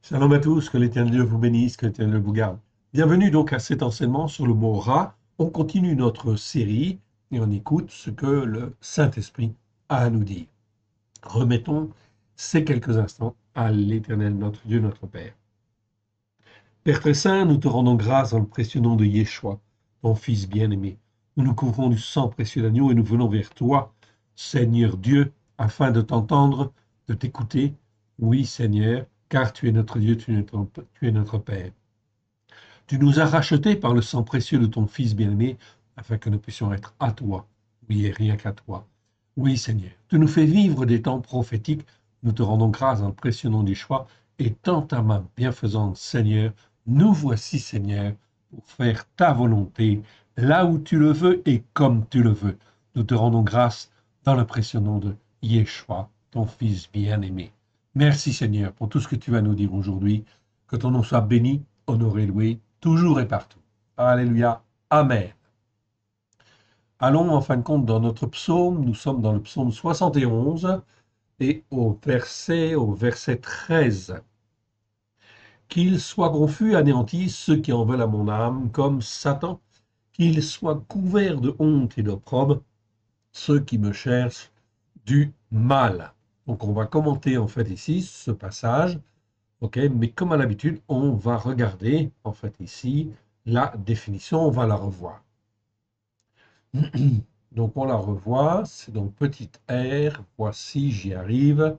Shalom à tous, que l'Éternel vous bénisse, que l'Éternel vous garde. Bienvenue donc à cet enseignement sur le mot rat. On continue notre série et on écoute ce que le Saint-Esprit a à nous dire. Remettons ces quelques instants à l'Éternel, notre Dieu, notre Père. Père très saint, nous te rendons grâce dans le précieux nom de Yeshua, ton Fils bien-aimé. Nous nous couvrons du sang précieux d'agneau et nous venons vers toi, Seigneur Dieu, afin de t'entendre, de t'écouter. Oui, Seigneur, car tu es notre Dieu, tu es notre Père. Tu nous as rachetés par le sang précieux de ton Fils bien-aimé, afin que nous puissions être à toi. Oui, et rien qu'à toi. Oui, Seigneur, tu nous fais vivre des temps prophétiques. Nous te rendons grâce dans le précieux nom du choix, et tant ta main bienfaisante, Seigneur, nous voici, Seigneur, pour faire ta volonté, là où tu le veux et comme tu le veux. Nous te rendons grâce dans le précieux nom de Yeshua, ton Fils bien-aimé. Merci, Seigneur, pour tout ce que tu vas nous dire aujourd'hui. Que ton nom soit béni, honoré, loué, toujours et partout. Alléluia. Amen. Allons en fin de compte dans notre psaume. Nous sommes dans le psaume 71 et au verset 13. Qu'ils soient confus, anéantis ceux qui en veulent à mon âme, comme Satan, qu'ils soient couverts de honte et d'opprobre, ceux qui me cherchent du mal. Donc on va commenter en fait ici ce passage, ok, mais comme à l'habitude, on va regarder en fait ici la définition, on va la revoir. Donc on la revoit, c'est donc petite r, voici, j'y arrive,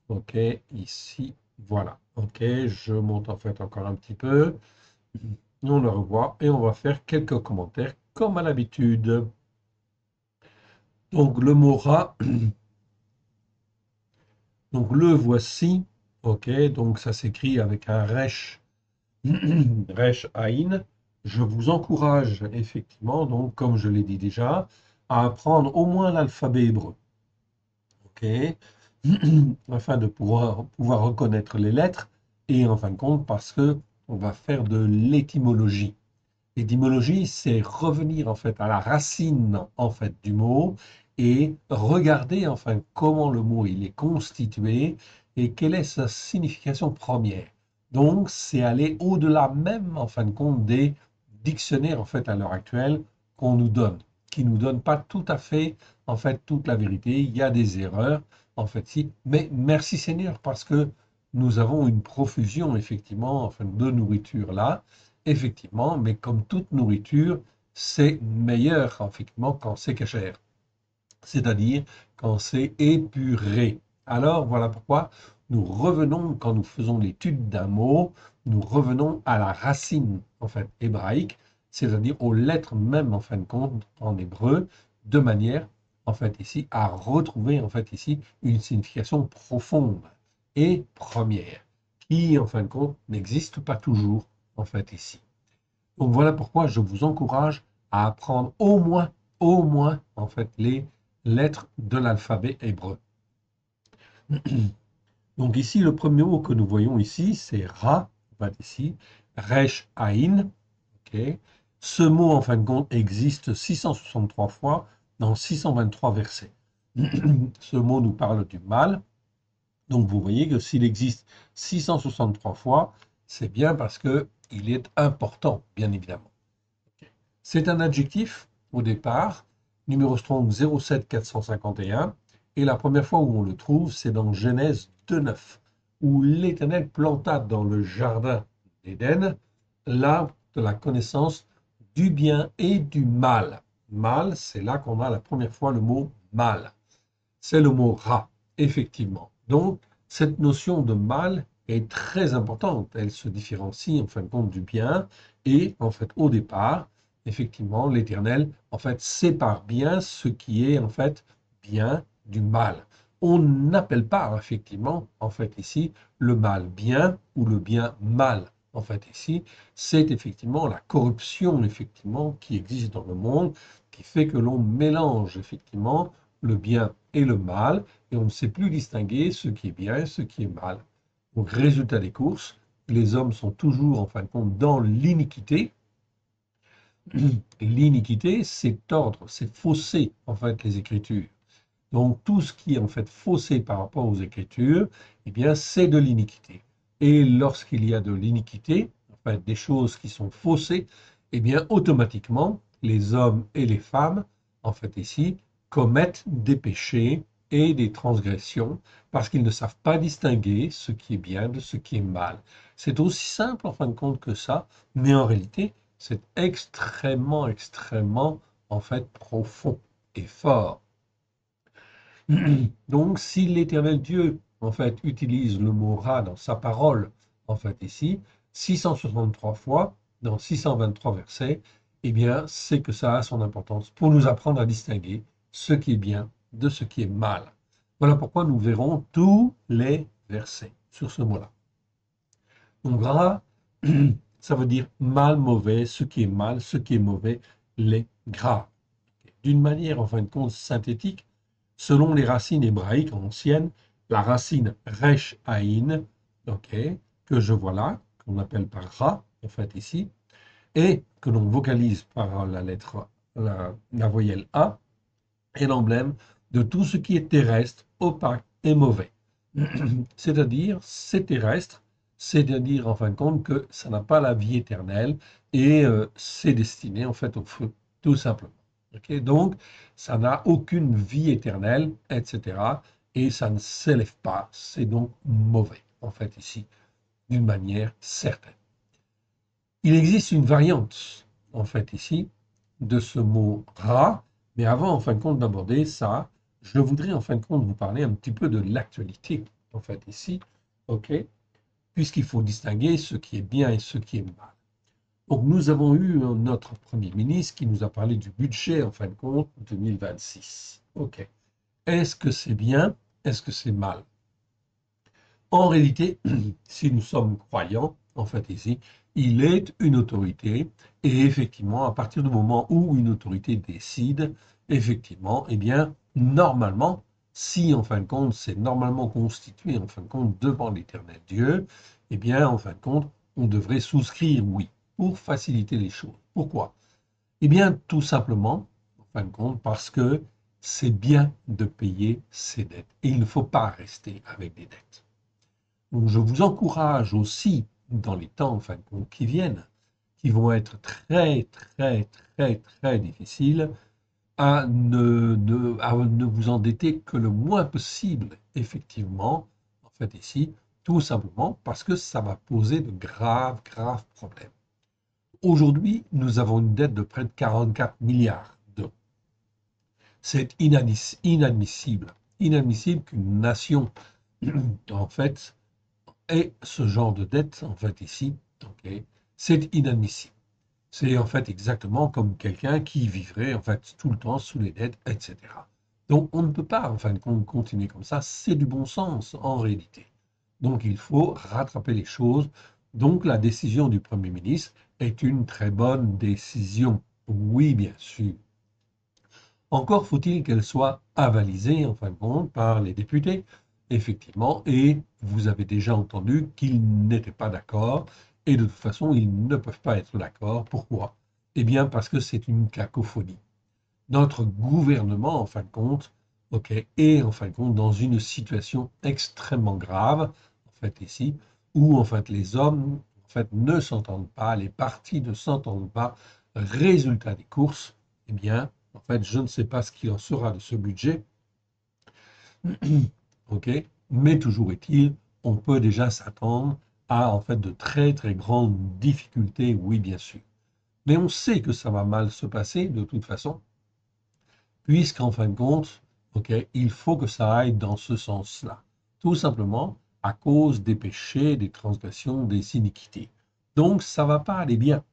ok, ici, voilà, ok, je monte en fait encore un petit peu, on la revoit et on va faire quelques commentaires comme à l'habitude. Donc le mot rat, donc le voici, ok, donc ça s'écrit avec un resh, resh aïn. Je vous encourage effectivement, donc comme je l'ai dit déjà, à apprendre au moins l'alphabet hébreu. Ok, afin de pouvoir reconnaître les lettres et en fin de compte parce que on va faire de l'étymologie. L'étymologie, c'est revenir en fait à la racine en fait du mot et regarder enfin comment le mot il est constitué et quelle est sa signification première. Donc, c'est aller au-delà même en fin de compte des dictionnaires en fait à l'heure actuelle qu'on nous donne, qui nous donnent pas tout à fait en fait toute la vérité. Il y a des erreurs en fait si, mais merci Seigneur parce que nous avons une profusion effectivement enfin de nourriture là effectivement, mais comme toute nourriture, c'est meilleur effectivement quand c'est cachère, c'est-à-dire quand c'est épuré. Alors voilà pourquoi nous revenons, quand nous faisons l'étude d'un mot, nous revenons à la racine en fait hébraïque, c'est-à-dire aux lettres même en fin de compte en hébreu, de manière en fait ici à retrouver en fait ici une signification profonde et première, qui en fin de compte n'existe pas toujours en fait ici. Donc voilà pourquoi je vous encourage à apprendre au moins, en fait, les lettres de l'alphabet hébreu. Donc ici, le premier mot que nous voyons ici, c'est Ra, en fait ici, Resh Aïn. Okay. Ce mot, en fin de compte, existe 663 fois dans 623 versets. Ce mot nous parle du mal. Donc vous voyez que s'il existe 663 fois, c'est bien parce qu'il est important, bien évidemment. C'est un adjectif au départ, numéro strong 07451, et la première fois où on le trouve, c'est dans Genèse 2,9, où l'Éternel planta dans le jardin d'Éden l'arbre de la connaissance du bien et du mal. Mal, c'est là qu'on a la première fois le mot mal. C'est le mot ra, effectivement. Donc, cette notion de mal est très importante. Elle se différencie en fin de compte du bien et en fait au départ, effectivement, l'Éternel en fait sépare bien ce qui est en fait bien du mal. On n'appelle pas effectivement en fait ici le mal bien ou le bien mal. En fait ici, c'est effectivement la corruption effectivement qui existe dans le monde qui fait que l'on mélange effectivement le bien et le mal, et on ne sait plus distinguer ce qui est bien et ce qui est mal. Donc, résultat des courses, les hommes sont toujours, en fin de compte, dans l'iniquité. L'iniquité, c'est tordre, c'est fausser, en fait, les Écritures. Donc, tout ce qui est, en fait, faussé par rapport aux Écritures, eh bien, c'est de l'iniquité. Et lorsqu'il y a de l'iniquité, enfin des choses qui sont faussées, eh bien automatiquement, les hommes et les femmes, en fait ici, commettent des péchés et des transgressions parce qu'ils ne savent pas distinguer ce qui est bien de ce qui est mal. C'est aussi simple en fin de compte que ça, mais en réalité, c'est extrêmement, extrêmement, en fait, profond et fort. Donc, si l'Éternel Dieu, en fait, utilise le mot rat dans sa parole, en fait, ici, 663 fois, dans 623 versets, eh bien, c'est que ça a son importance pour nous apprendre à distinguer ce qui est bien de ce qui est mal. Voilà pourquoi nous verrons tous les versets sur ce mot-là. Donc, rat, ça veut dire mal, mauvais, ce qui est mal, ce qui est mauvais, les gras. D'une manière, en fin de compte, synthétique, selon les racines hébraïques anciennes, la racine resh aïn, ok, que je vois là, qu'on appelle par ra, en fait ici, et que l'on vocalise par la lettre, la voyelle A, est l'emblème de tout ce qui est terrestre, opaque et mauvais. C'est-à-dire, c'est terrestre, c'est-à-dire en fin de compte que ça n'a pas la vie éternelle et c'est destiné en fait au feu, tout simplement. Okay, donc, ça n'a aucune vie éternelle, etc. Et ça ne s'élève pas, c'est donc mauvais, en fait, ici, d'une manière certaine. Il existe une variante, en fait, ici, de ce mot rat, mais avant, en fin de compte, d'aborder ça, je voudrais, en fin de compte, vous parler un petit peu de l'actualité, en fait, ici, ok, puisqu'il faut distinguer ce qui est bien et ce qui est mal. Donc, nous avons eu notre Premier ministre qui nous a parlé du budget, en fin de compte, 2026. Ok. Est-ce que c'est bien? Est-ce que c'est mal? En réalité, si nous sommes croyants, en fait ici, il est une autorité et effectivement, à partir du moment où une autorité décide, effectivement, eh bien, normalement, si en fin de compte, c'est normalement constitué en fin de compte devant l'Éternel Dieu, eh bien, en fin de compte, on devrait souscrire oui, pour faciliter les choses. Pourquoi? Eh bien, tout simplement, en fin de compte, parce que c'est bien de payer ses dettes et il ne faut pas rester avec des dettes. Donc, je vous encourage aussi, dans les temps en fin de compte qui viennent, qui vont être très, très, très, très difficiles, à ne vous endetter que le moins possible, effectivement, en fait ici, tout simplement parce que ça va poser de graves, graves problèmes. Aujourd'hui, nous avons une dette de près de 44 milliards d'euros. C'est inadmissible. Inadmissible qu'une nation, en fait, ait ce genre de dette, en fait, ici. Okay, c'est inadmissible. C'est en fait exactement comme quelqu'un qui vivrait, en fait, tout le temps sous les dettes, etc. Donc, on ne peut pas, en fin de compte, continuer comme ça. C'est du bon sens, en réalité. Donc, il faut rattraper les choses. Donc, la décision du Premier ministre est une très bonne décision. Oui, bien sûr. Encore faut-il qu'elle soit avalisée, en fin de compte, par les députés, effectivement, et vous avez déjà entendu qu'ils n'étaient pas d'accord, et de toute façon, ils ne peuvent pas être d'accord. Pourquoi? Eh bien, parce que c'est une cacophonie. Notre gouvernement, en fin de compte, ok, est en fin de compte dans une situation extrêmement grave, en fait ici, où en fait les hommes en fait ne s'entendent pas, les partis ne s'entendent pas. Résultat des courses, eh bien, en fait, je ne sais pas ce qu'il en sera de ce budget, ok, mais toujours est-il, on peut déjà s'attendre à en fait de très très grandes difficultés, oui bien sûr. Mais on sait que ça va mal se passer de toute façon, puisqu'en fin de compte, ok, il faut que ça aille dans ce sens-là. Tout simplement à cause des péchés, des transgressions, des iniquités. Donc, ça ne va pas aller bien.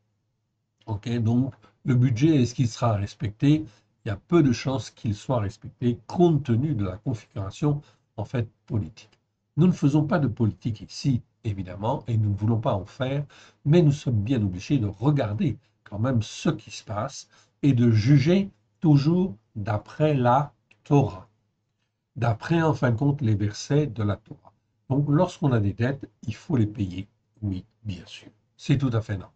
Ok, donc, le budget, est-ce qu'il sera respecté? Il y a peu de chances qu'il soit respecté compte tenu de la configuration, en fait, politique. Nous ne faisons pas de politique ici, évidemment, et nous ne voulons pas en faire, mais nous sommes bien obligés de regarder quand même ce qui se passe et de juger toujours d'après la Torah, d'après en fin de compte les versets de la Torah. Donc lorsqu'on a des dettes, il faut les payer. Oui, bien sûr. C'est tout à fait normal.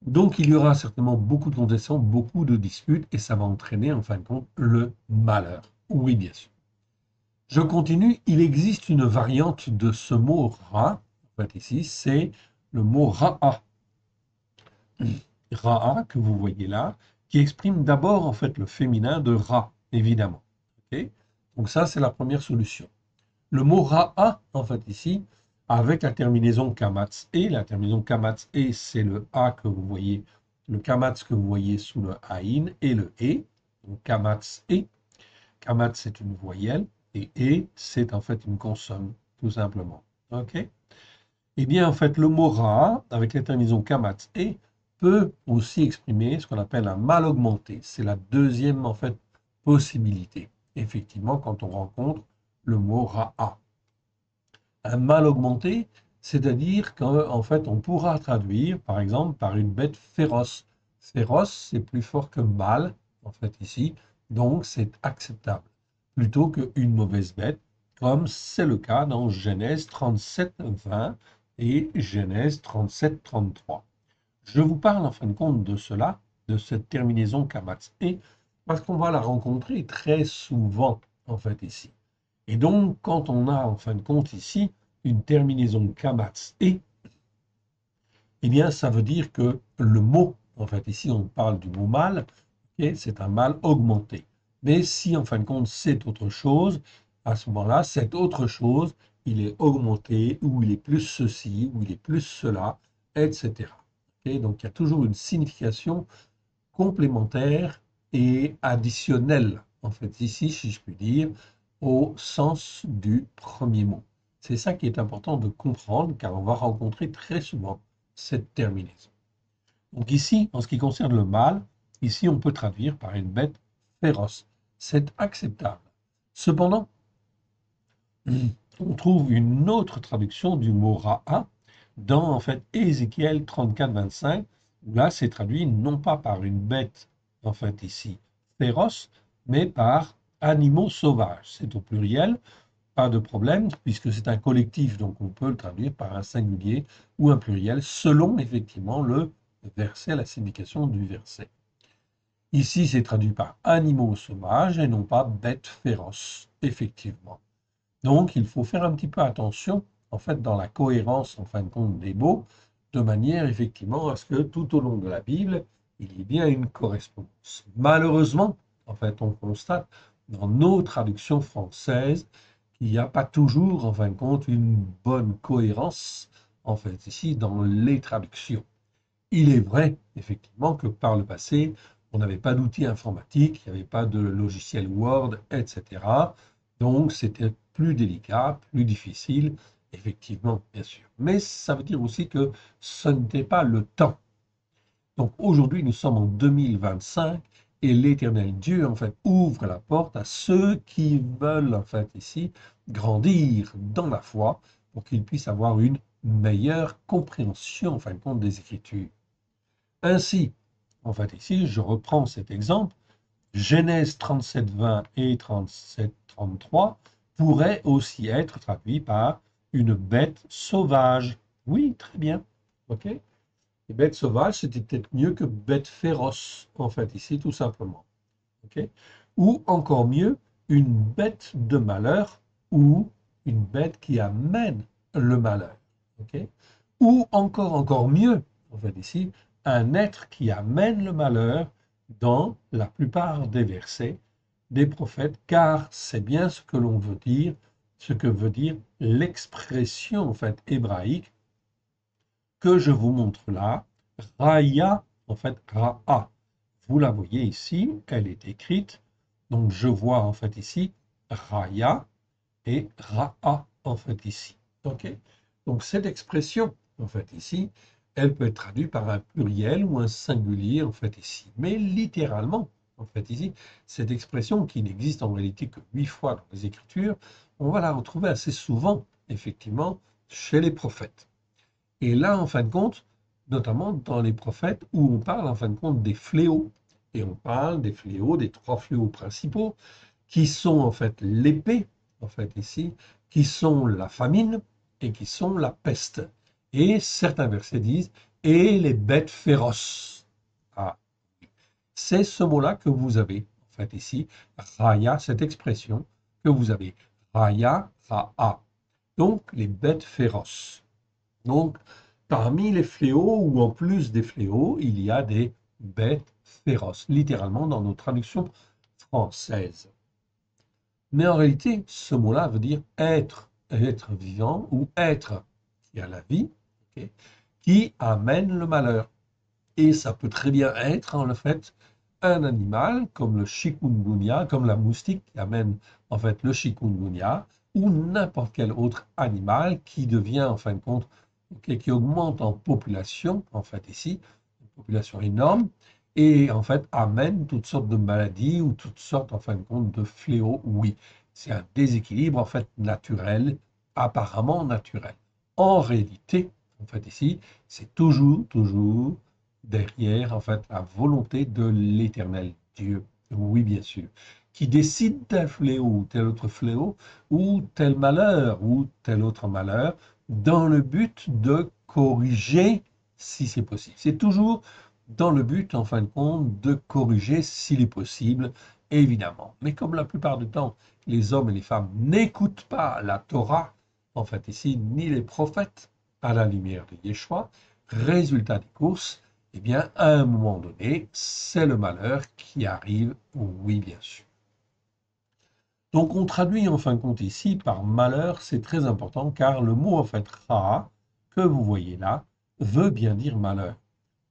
Donc il y aura certainement beaucoup de contestations, beaucoup de disputes, et ça va entraîner en fin de compte le malheur. Oui, bien sûr. Je continue, il existe une variante de ce mot ra, en fait ici, c'est le mot ra'a. Ra'a que vous voyez là, qui exprime d'abord en fait le féminin de ra, évidemment. Ok. Donc ça, c'est la première solution. Le mot ra'a, en fait ici, avec la terminaison kamatz et, la terminaison kamatz et, c'est le a que vous voyez, le kamatz que vous voyez sous le aïn et le e, donc kamatz et. Kamatz, c'est une voyelle, et c'est en fait une consonne, tout simplement. Ok. Eh bien, en fait, le mot ra, avec la terminaison kamatz et, peut aussi exprimer ce qu'on appelle un mal augmenté. C'est la deuxième, en fait, possibilité. Effectivement, quand on rencontre le mot ra'a. Un mal augmenté, c'est-à-dire qu'en fait, on pourra traduire, par exemple, par une bête féroce. Féroce, c'est plus fort que mâle, en fait, ici, donc c'est acceptable, plutôt qu'une mauvaise bête, comme c'est le cas dans Genèse 37, 20 et Genèse 37, 33. Je vous parle en fin de compte de cela, de cette terminaison kamatz et, parce qu'on va la rencontrer très souvent, en fait, ici. Et donc, quand on a en fin de compte ici une terminaison kamatz et, eh bien, ça veut dire que le mot, en fait, ici on parle du mot mâle, et c'est un mâle augmenté. Mais si en fin de compte c'est autre chose, à ce moment-là, cette autre chose, il est augmenté, ou il est plus ceci, ou il est plus cela, etc. Et donc il y a toujours une signification complémentaire et additionnelle, en fait, ici, si je puis dire, au sens du premier mot. C'est ça qui est important de comprendre, car on va rencontrer très souvent cette terminaison. Donc ici, en ce qui concerne le mâle, ici on peut traduire par une bête féroce. C'est acceptable. Cependant, on trouve une autre traduction du mot ra'a dans en fait Ézéchiel 34-25, où là c'est traduit non pas par une bête, en fait ici, féroce, mais par animaux sauvages. C'est au pluriel, pas de problème, puisque c'est un collectif, donc on peut le traduire par un singulier ou un pluriel, selon effectivement le verset, la signification du verset. Ici, c'est traduit par animaux sauvages et non pas bêtes féroces, effectivement. Donc, il faut faire un petit peu attention, en fait, dans la cohérence, en fin de compte, des mots, de manière, effectivement, à ce que tout au long de la Bible, il y ait bien une correspondance. Malheureusement, en fait, on constate dans nos traductions françaises qu'il n'y a pas toujours, en fin de compte, une bonne cohérence, en fait, ici, dans les traductions. Il est vrai, effectivement, que par le passé, on n'avait pas d'outils informatiques, il n'y avait pas de logiciel Word, etc. Donc, c'était plus délicat, plus difficile, effectivement, bien sûr. Mais ça veut dire aussi que ce n'était pas le temps. Donc, aujourd'hui, nous sommes en 2025 et l'Éternel Dieu, en fait, ouvre la porte à ceux qui veulent, en fait, ici, grandir dans la foi pour qu'ils puissent avoir une meilleure compréhension, en fin de compte, des Écritures. Ainsi, en fait, ici, je reprends cet exemple, Genèse 37-20 et 37-33 pourraient aussi être traduits par une bête sauvage. Oui, très bien. OK. Et bête sauvage, c'était peut-être mieux que bête féroce, en fait, ici, tout simplement. OK. Ou encore mieux, une bête de malheur ou une bête qui amène le malheur. OK. Ou encore mieux, en fait, ici, un être qui amène le malheur dans la plupart des versets des prophètes, car c'est bien ce que l'on veut dire, ce que veut dire l'expression, en fait, hébraïque que je vous montre là, Raya, en fait, Ra'a. Vous la voyez ici, elle est écrite, donc je vois en fait ici Raya et Ra'a en fait ici. Ok. Donc cette expression en fait ici, elle peut être traduite par un pluriel ou un singulier en fait ici. Mais littéralement, en fait ici, cette expression qui n'existe en réalité que 8 fois dans les Écritures, on va la retrouver assez souvent, effectivement, chez les prophètes. Et là, en fin de compte, notamment dans les prophètes, où on parle en fin de compte des fléaux. Et on parle des fléaux, des trois fléaux principaux, qui sont en fait l'épée, en fait ici, qui sont la famine et qui sont la peste. Et certains versets disent, et les bêtes féroces. Ah, c'est ce mot-là que vous avez, en fait ici, raya, cette expression que vous avez. Raya, Ra'a. Donc, les bêtes féroces. Donc, parmi les fléaux, ou en plus des fléaux, il y a des bêtes féroces, littéralement dans nos traductions françaises. Mais en réalité, ce mot-là veut dire être, être vivant ou être qui a la vie, ok, qui amène le malheur. Et ça peut très bien être, en fait, un animal comme le chikungunya, comme la moustique qui amène en fait le chikungunya, ou n'importe quel autre animal qui devient en fin de compte, qui augmente en population, en fait ici, une population énorme, et en fait amène toutes sortes de maladies ou toutes sortes en fin de compte de fléaux. Oui, c'est un déséquilibre en fait naturel, apparemment naturel. En réalité, en fait ici, c'est toujours derrière, en fait, la volonté de l'Éternel Dieu. Oui, bien sûr. Qui décide d'un fléau ou tel autre fléau, ou tel malheur ou tel autre malheur, dans le but de corriger si c'est possible. C'est toujours dans le but, en fin de compte, de corriger s'il est possible, évidemment. Mais comme la plupart du temps, les hommes et les femmes n'écoutent pas la Torah, en fait ici, ni les prophètes, à la lumière de Yeshua, résultat des courses, eh bien, à un moment donné, c'est le malheur qui arrive, oui, bien sûr. Donc, on traduit en fin de compte ici par malheur, c'est très important, car le mot, en fait, ra, que vous voyez là, veut bien dire malheur.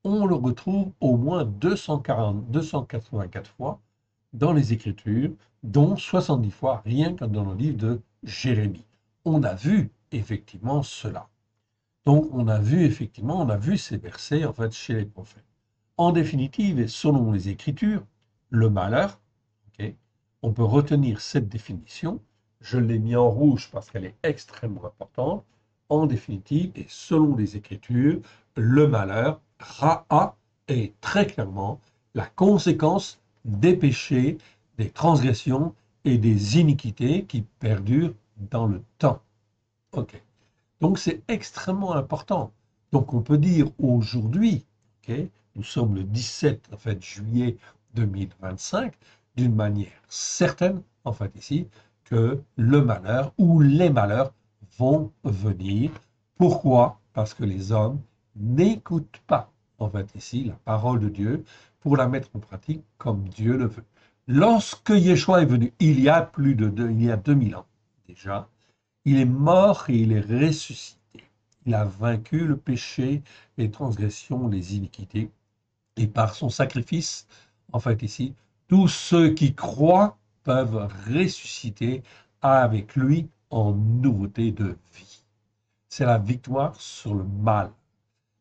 On le retrouve au moins 284 fois dans les Écritures, dont 70 fois rien que dans le livre de Jérémie. On a vu effectivement cela. Donc, on a vu effectivement, on a vu ces versets en fait chez les prophètes. En définitive, et selon les Écritures, le malheur, ok, on peut retenir cette définition. Je l'ai mis en rouge parce qu'elle est extrêmement importante. En définitive, et selon les Écritures, le malheur, Ra'a, est très clairement la conséquence des péchés, des transgressions et des iniquités qui perdurent dans le temps. Ok. Donc c'est extrêmement important. Donc on peut dire aujourd'hui, ok, nous sommes le 17 en fait, juillet 2025, d'une manière certaine, en fait ici, que le malheur ou les malheurs vont venir. Pourquoi? Parce que les hommes n'écoutent pas, en fait ici, la parole de Dieu pour la mettre en pratique comme Dieu le veut. Lorsque Yeshua est venu, il y a 2000 ans déjà, il est mort et il est ressuscité. Il a vaincu le péché, les transgressions, les iniquités. Et par son sacrifice, en fait ici, tous ceux qui croient peuvent ressusciter avec lui en nouveauté de vie. C'est la victoire sur le mal.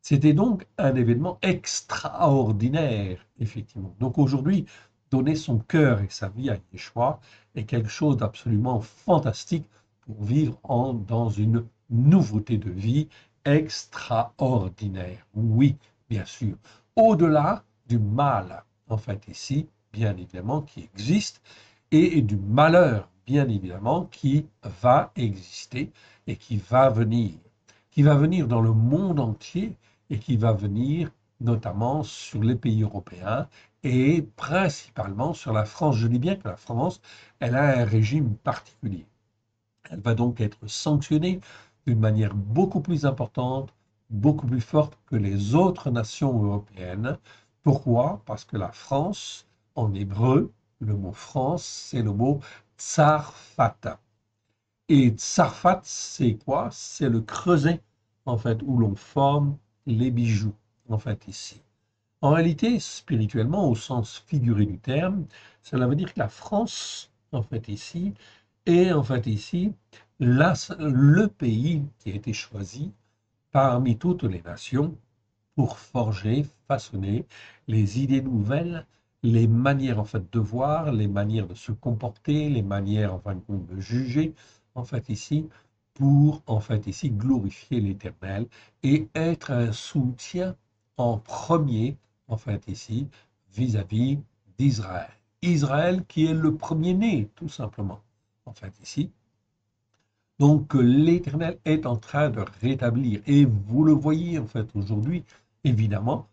C'était donc un événement extraordinaire, effectivement. Donc aujourd'hui, donner son cœur et sa vie à Yeshua est quelque chose d'absolument fantastique pour vivre dans une nouveauté de vie extraordinaire. Oui, bien sûr. Au-delà du mal, en fait, ici, bien évidemment, qui existe, et du malheur, bien évidemment, qui va exister et qui va venir dans le monde entier et qui va venir notamment sur les pays européens et principalement sur la France. Je dis bien que la France, elle a un régime particulier. Elle va donc être sanctionnée d'une manière beaucoup plus importante, beaucoup plus forte que les autres nations européennes. Pourquoi? Parce que la France, en hébreu, le mot France, c'est le mot tsarfat. Et tsarfat, c'est quoi? C'est le creuset, en fait, où l'on forme les bijoux, en fait, ici. En réalité, spirituellement, au sens figuré du terme, cela veut dire que la France, en fait, ici, est, en fait, ici, le pays qui a été choisi parmi toutes les nations pour forger, façonner les idées nouvelles, les manières, en fait, de voir, les manières de se comporter, les manières, en fin de compte, de juger, en fait, ici, pour, en fait, ici, glorifier l'Éternel et être un soutien en premier, en fait, ici, vis-à-vis d'Israël. Israël qui est le premier-né, tout simplement, en fait, ici. Donc, l'Éternel est en train de rétablir, et vous le voyez, en fait, aujourd'hui, évidemment,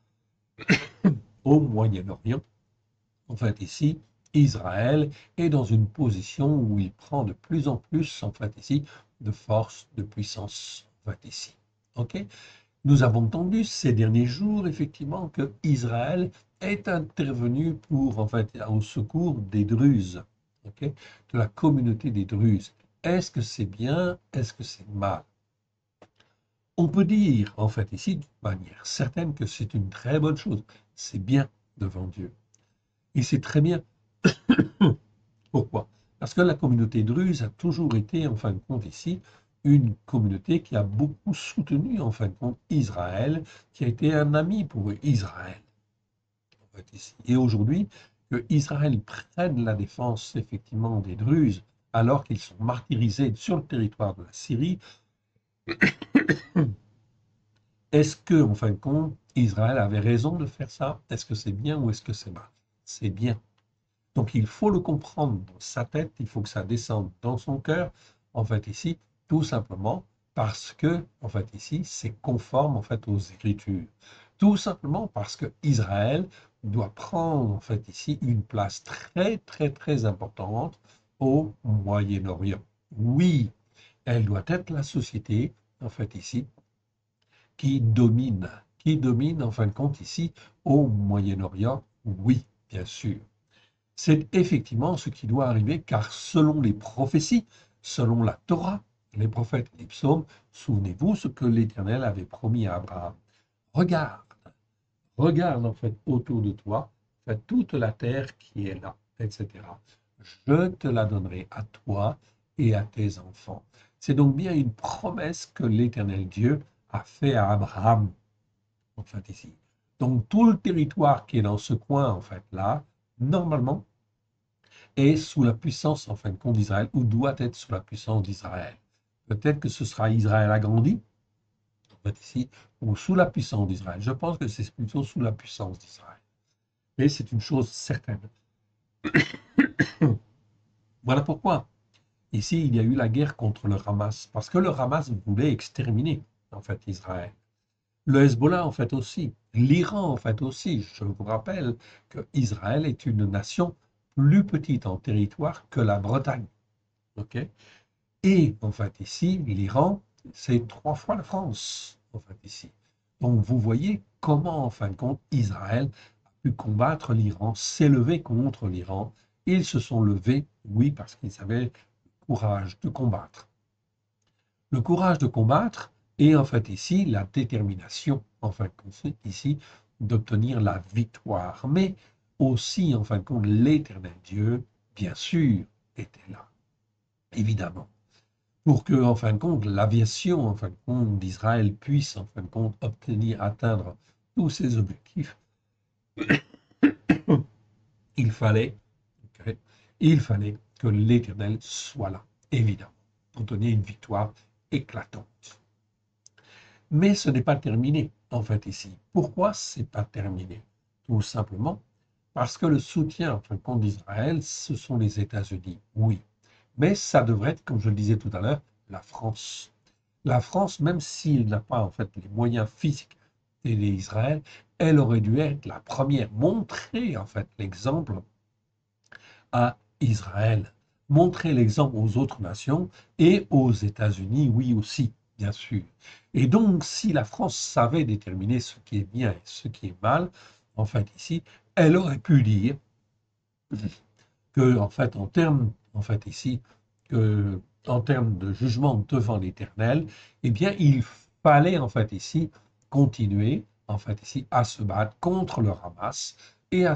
au Moyen-Orient, en fait, ici, Israël est dans une position où il prend de plus en plus, en fait, ici, de force, de puissance, en fait, ici. OK? Nous avons entendu ces derniers jours, effectivement, que Israël est intervenu pour, en fait, au secours des Druzes, OK? De la communauté des Druzes. Est-ce que c'est bien? Est-ce que c'est mal? On peut dire, en fait, ici, d'une manière certaine, que c'est une très bonne chose. C'est bien devant Dieu. Et c'est très bien. Pourquoi? Parce que la communauté druze a toujours été, en fin de compte, ici, une communauté qui a beaucoup soutenu, en fin de compte, Israël, qui a été un ami pour Israël, en fait, ici. Et aujourd'hui, que Israël prenne la défense, effectivement, des Druzes, alors qu'ils sont martyrisés sur le territoire de la Syrie, est-ce que, en fin de compte, Israël avait raison de faire ça? Est-ce que c'est bien ou est-ce que c'est mal? C'est bien. Donc il faut le comprendre dans sa tête, il faut que ça descende dans son cœur, en fait ici, tout simplement parce que, en fait ici, c'est conforme en fait aux Écritures. Tout simplement parce que Israël doit prendre en fait ici une place très très très importante au Moyen-Orient. Oui, elle doit être la société, en fait ici, qui domine en fin de compte ici au Moyen-Orient. Oui, bien sûr. C'est effectivement ce qui doit arriver, car selon les prophéties, selon la Torah, les prophètes et les psaumes, souvenez-vous ce que l'Éternel avait promis à Abraham. Regarde, regarde en fait autour de toi, en fait, toute la terre qui est là, etc. Je te la donnerai à toi et à tes enfants. C'est donc bien une promesse que l'Éternel Dieu a fait à Abraham, en fait, ici. Donc tout le territoire qui est dans ce coin, en fait, là, normalement, est sous la puissance, en fin de compte, d'Israël, ou doit être sous la puissance d'Israël. Peut-être que ce sera Israël agrandi, en fait, ici, ou sous la puissance d'Israël. Je pense que c'est plutôt sous la puissance d'Israël. Mais c'est une chose certaine. Voilà pourquoi. Ici, il y a eu la guerre contre le Hamas, parce que le Hamas voulait exterminer, en fait, Israël. Le Hezbollah, en fait, aussi. L'Iran, en fait, aussi. Je vous rappelle que Israël est une nation plus petite en territoire que la Bretagne. OK? Et en fait, ici, l'Iran, c'est 3 fois la France, en fait, ici. Donc, vous voyez comment, en fin de compte, Israël a pu combattre l'Iran, s'élever contre l'Iran. Ils se sont levés, oui, parce qu'ils avaient le courage de combattre. Le courage de combattre et, en fait, ici, la détermination, en fin de compte, ici, d'obtenir la victoire. Mais aussi, en fin de compte, l'Éternel Dieu, bien sûr, était là, évidemment, pour que, en fin de compte, l'aviation, en fin de compte, d'Israël puisse, en fin de compte, obtenir, atteindre tous ses objectifs, il fallait, ok, il fallait que l'Éternel soit là, évidemment, pour donner une victoire éclatante. Mais ce n'est pas terminé, en fait, ici. Pourquoi c'est pas terminé? Tout simplement parce que le soutien, en fin de compte, d'Israël, ce sont les États-Unis, oui. Mais ça devrait être, comme je le disais tout à l'heure, la France. La France, même s'il n'a pas en fait les moyens physiques d'aider Israël, elle aurait dû être la première, montrer en fait l'exemple à Israël, montrer l'exemple aux autres nations et aux États-Unis, oui aussi, bien sûr. Et donc, si la France savait déterminer ce qui est bien et ce qui est mal, en fait ici, elle aurait pu dire que, en fait, en termes, en fait ici, que, en termes de jugement devant l'Éternel, eh bien, il fallait, en fait ici, continuer, en fait ici, à se battre contre le Hamas et à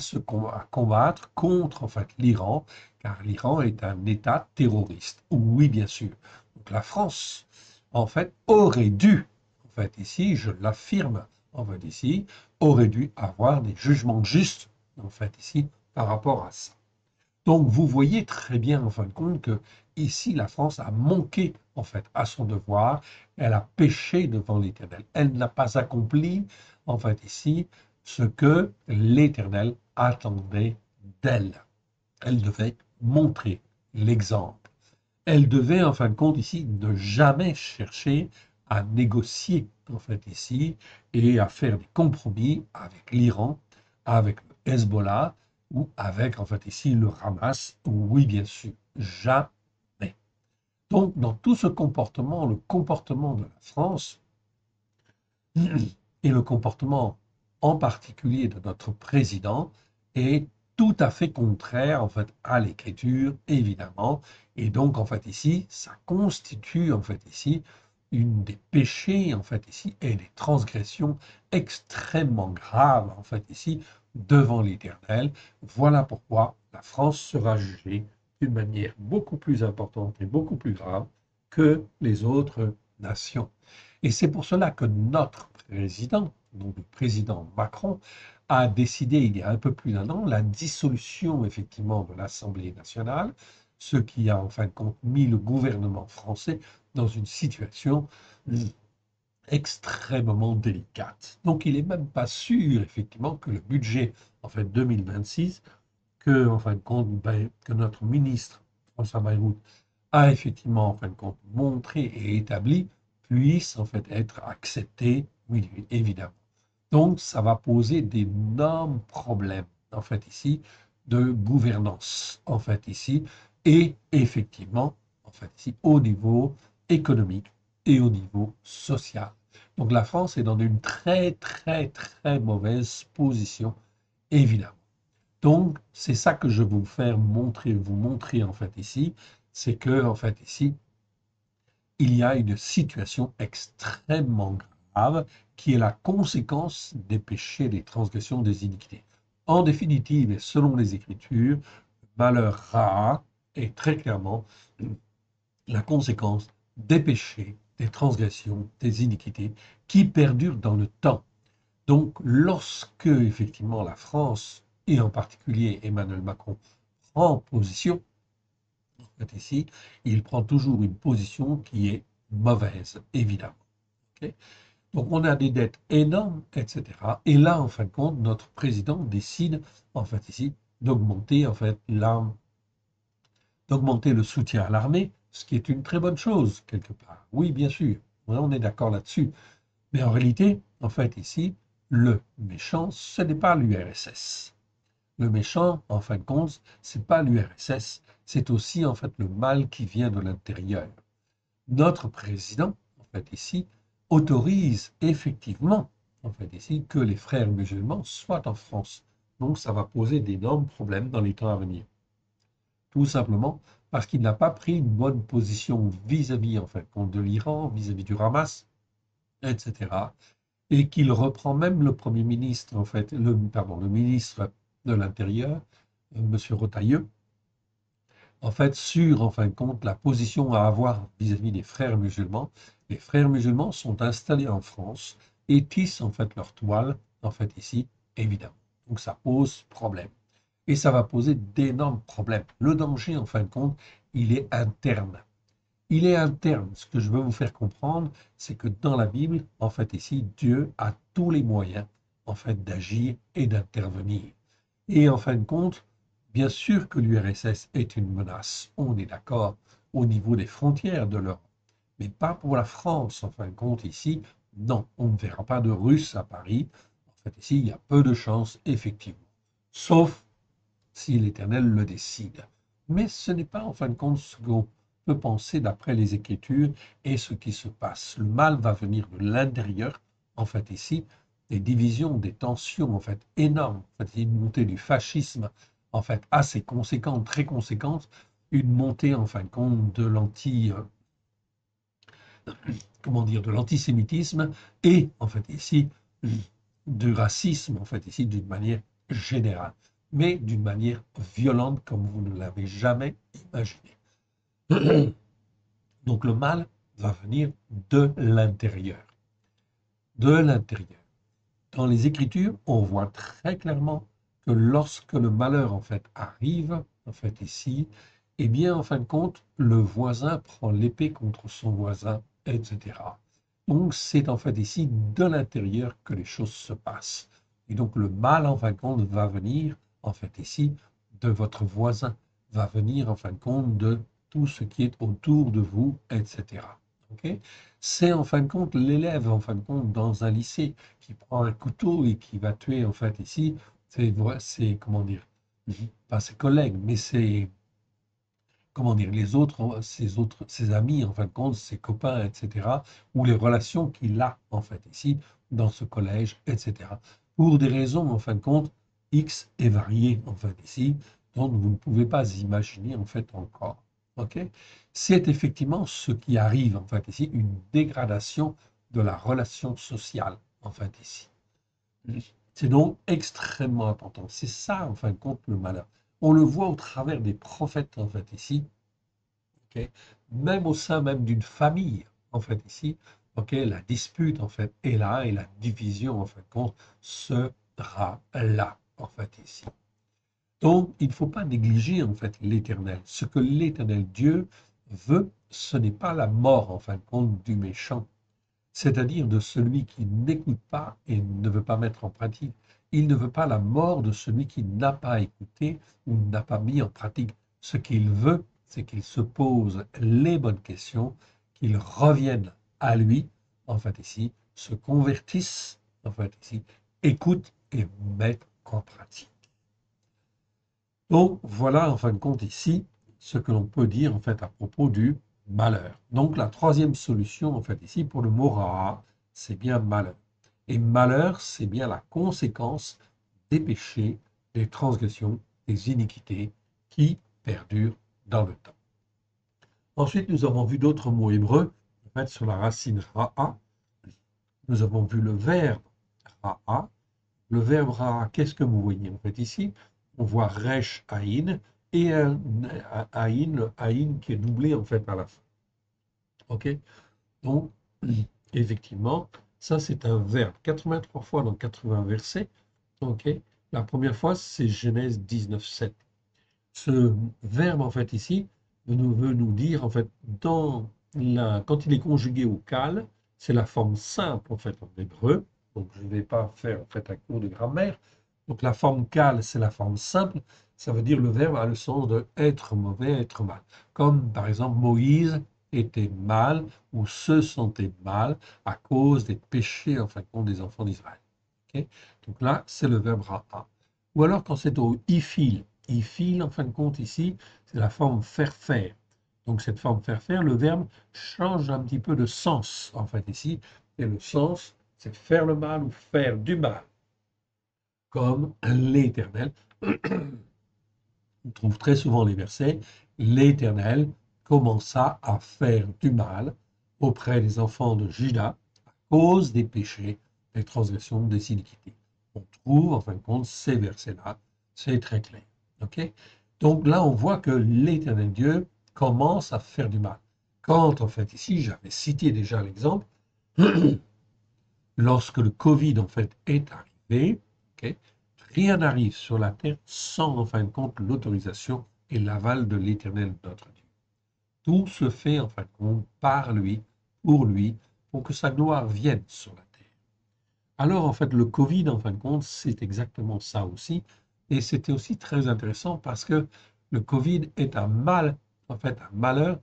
combattre contre, en fait, l'Iran, car l'Iran est un État terroriste. Oui, bien sûr. Donc la France, en fait, aurait dû, en fait ici, je l'affirme, en fait ici, aurait dû avoir des jugements justes, en fait ici, par rapport à ça. Donc vous voyez très bien en fin de compte que ici la France a manqué en fait à son devoir, elle a péché devant l'Éternel. Elle n'a pas accompli en fait ici ce que l'Éternel attendait d'elle. Elle devait montrer l'exemple. Elle devait en fin de compte ici ne jamais chercher à négocier en fait ici et à faire des compromis avec l'Iran, avec le Hezbollah ou avec, en fait, ici, le Hamas? Oui, bien sûr, jamais. Donc, dans tout ce comportement, le comportement de la France et le comportement en particulier de notre président est tout à fait contraire en fait à l'écriture, évidemment. Et donc, en fait, ici, ça constitue, en fait, ici, une des péchés, en fait, ici, et des transgressions extrêmement graves, en fait, ici, devant l'Éternel. Voilà pourquoi la France sera jugée d'une manière beaucoup plus importante et beaucoup plus grave que les autres nations. Et c'est pour cela que notre président, donc le président Macron, a décidé il y a un peu plus d'un an la dissolution effectivement de l'Assemblée nationale, ce qui a en fin de compte mis le gouvernement français dans une situation extrêmement délicate. Donc il n'est même pas sûr effectivement que le budget en fait 2026, que en fin de compte que notre ministre François Bayrou a effectivement en fin de compte montré et établi puisse en fait être accepté, oui, évidemment. Donc, ça va poser d'énormes problèmes, en fait, ici, de gouvernance, en fait, ici, et effectivement, en fait, ici, au niveau économique et au niveau social. Donc, la France est dans une très, très, très mauvaise position, évidemment. Donc, c'est ça que je veux vous montrer, en fait, ici, c'est que, en fait, ici, il y a une situation extrêmement grave qui est la conséquence des péchés, des transgressions, des iniquités. En définitive, et selon les Écritures, le malheur rare est très clairement la conséquence des péchés, des transgressions, des iniquités qui perdurent dans le temps. Donc, lorsque effectivement la France, et en particulier Emmanuel Macron, prend position, ici, il prend toujours une position qui est mauvaise, évidemment. Ok. Donc on a des dettes énormes, etc. Et là, en fin de compte, notre président décide, en fait, ici, d'augmenter, en fait, d'augmenter le soutien à l'armée, ce qui est une très bonne chose, quelque part. Oui, bien sûr, on est d'accord là-dessus. Mais en réalité, en fait, ici, le méchant, ce n'est pas l'URSS. Le méchant, en fin de compte, c'est pas l'URSS, c'est aussi en fait le mal qui vient de l'intérieur. Notre président, en fait ici, autorise effectivement, en fait ici, que les frères musulmans soient en France. Donc ça va poser d'énormes problèmes dans les temps à venir. Tout simplement parce qu'il n'a pas pris une bonne position vis-à-vis en fait de l'Iran, vis-à-vis du Hamas, etc. Et qu'il reprend même le Premier ministre, en fait, le ministre de l'Intérieur, M. Retailleau, en fait, sur, en fin de compte, la position à avoir vis-à-vis des frères musulmans. Les frères musulmans sont installés en France et tissent, en fait, leur toile, en fait, ici, évidemment. Donc, ça pose problème. Et ça va poser d'énormes problèmes. Le danger, en fin de compte, il est interne. Il est interne. Ce que je veux vous faire comprendre, c'est que dans la Bible, en fait, ici, Dieu a tous les moyens, en fait, d'agir et d'intervenir. Et en fin de compte, bien sûr que l'URSS est une menace, on est d'accord, au niveau des frontières de l'Europe, mais pas pour la France, en fin de compte, ici, non, on ne verra pas de Russes à Paris. En fait, ici, il y a peu de chances, effectivement, sauf si l'Éternel le décide. Mais ce n'est pas, en fin de compte, ce qu'on peut penser d'après les Écritures et ce qui se passe. Le mal va venir de l'intérieur, en fait, ici, des divisions, des tensions, en fait, énormes. En fait, une montée du fascisme, en fait, assez conséquente, très conséquente, une montée, en fin de compte, de comment dire, de l'antisémitisme et, en fait, ici, du racisme, en fait, ici, d'une manière générale, mais d'une manière violente comme vous ne l'avez jamais imaginé. Donc le mal va venir de l'intérieur. De l'intérieur. Dans les Écritures, on voit très clairement que lorsque le malheur, en fait, arrive, en fait, ici, eh bien, en fin de compte, le voisin prend l'épée contre son voisin, etc. Donc, c'est en fait ici, de l'intérieur, que les choses se passent. Et donc, le mal, en fin de compte, va venir, en fait, ici, de votre voisin, va venir, en fin de compte, de tout ce qui est autour de vous, etc. Ok. C'est, en fin de compte, l'élève, en fin de compte, dans un lycée, qui prend un couteau et qui va tuer, en fait, ici, c'est, comment dire, pas ses collègues, mais ses, comment dire, les autres, ses amis, en fin de compte, ses copains, etc., ou les relations qu'il a, en fait, ici, dans ce collège, etc. Pour des raisons, en fin de compte, X et variées, en fait, ici, dont vous ne pouvez pas imaginer, en fait, encore. OK? C'est effectivement ce qui arrive, en fait, ici, une dégradation de la relation sociale, en fait, ici. C'est donc extrêmement important. C'est ça, en fin de compte, le malheur. On le voit au travers des prophètes, en fait, ici, ok. Même au sein même d'une famille, en fait, ici, ok, la dispute, en fait, est là et la division, en fait, compte, sera là, en fait, ici. Donc, il ne faut pas négliger, en fait, l'éternel. Ce que l'éternel Dieu veut, ce n'est pas la mort, en fin de compte, du méchant, c'est-à-dire de celui qui n'écoute pas et ne veut pas mettre en pratique. Il ne veut pas la mort de celui qui n'a pas écouté ou n'a pas mis en pratique. Ce qu'il veut, c'est qu'il se pose les bonnes questions, qu'il revienne à lui, en fait ici, se convertisse, en fait ici, écoute et mette en pratique. Donc voilà en fin de compte ici ce que l'on peut dire en fait à propos du malheur. Donc la troisième solution en fait ici pour le mot raa, c'est bien malheur. Et malheur, c'est bien la conséquence des péchés, des transgressions, des iniquités qui perdurent dans le temps. Ensuite, nous avons vu d'autres mots hébreux en fait, sur la racine raa. Nous avons vu le verbe raa. Le verbe raa, qu'est-ce que vous voyez en fait ici? On voit resh aïn et un aïn, le aïn qui est doublé en fait à la fin. Ok? Donc, effectivement, ça c'est un verbe 83 fois dans 80 versets. Ok? La première fois, c'est Genèse 19:7. Ce verbe en fait ici veut nous dire en fait quand il est conjugué au cal, c'est la forme simple en fait en hébreu. Donc je ne vais pas faire en fait un cours de grammaire. Donc la forme cal, c'est la forme simple. Ça veut dire le verbe a le sens de être mauvais, être mal. Comme par exemple Moïse était mal ou se sentait mal à cause des péchés en fin de compte des enfants d'Israël. Ok. Donc là, c'est le verbe ra'a. Ou alors quand c'est au ifil. Ifil, en fin de compte, ici, c'est la forme faire faire. Donc cette forme faire faire, le verbe change un petit peu de sens, en fait, ici. Et le sens, c'est faire le mal ou faire du mal, comme l'Éternel. On trouve très souvent les versets, l'Éternel commença à faire du mal auprès des enfants de Juda à cause des péchés, des transgressions, des iniquités. On trouve, en fin de compte, ces versets-là, c'est très clair. Ok. Donc là, on voit que l'Éternel Dieu commence à faire du mal. Quand, en fait, ici, j'avais cité déjà l'exemple, lorsque le Covid, en fait, est arrivé, ok, rien n'arrive sur la terre sans, en fin de compte, l'autorisation et l'aval de l'Éternel notre Dieu. Tout se fait, en fin de compte, par lui, pour que sa gloire vienne sur la terre. Alors, en fait, le Covid, en fin de compte, c'est exactement ça aussi. Et c'était aussi très intéressant parce que le Covid est un mal, en fait, un malheur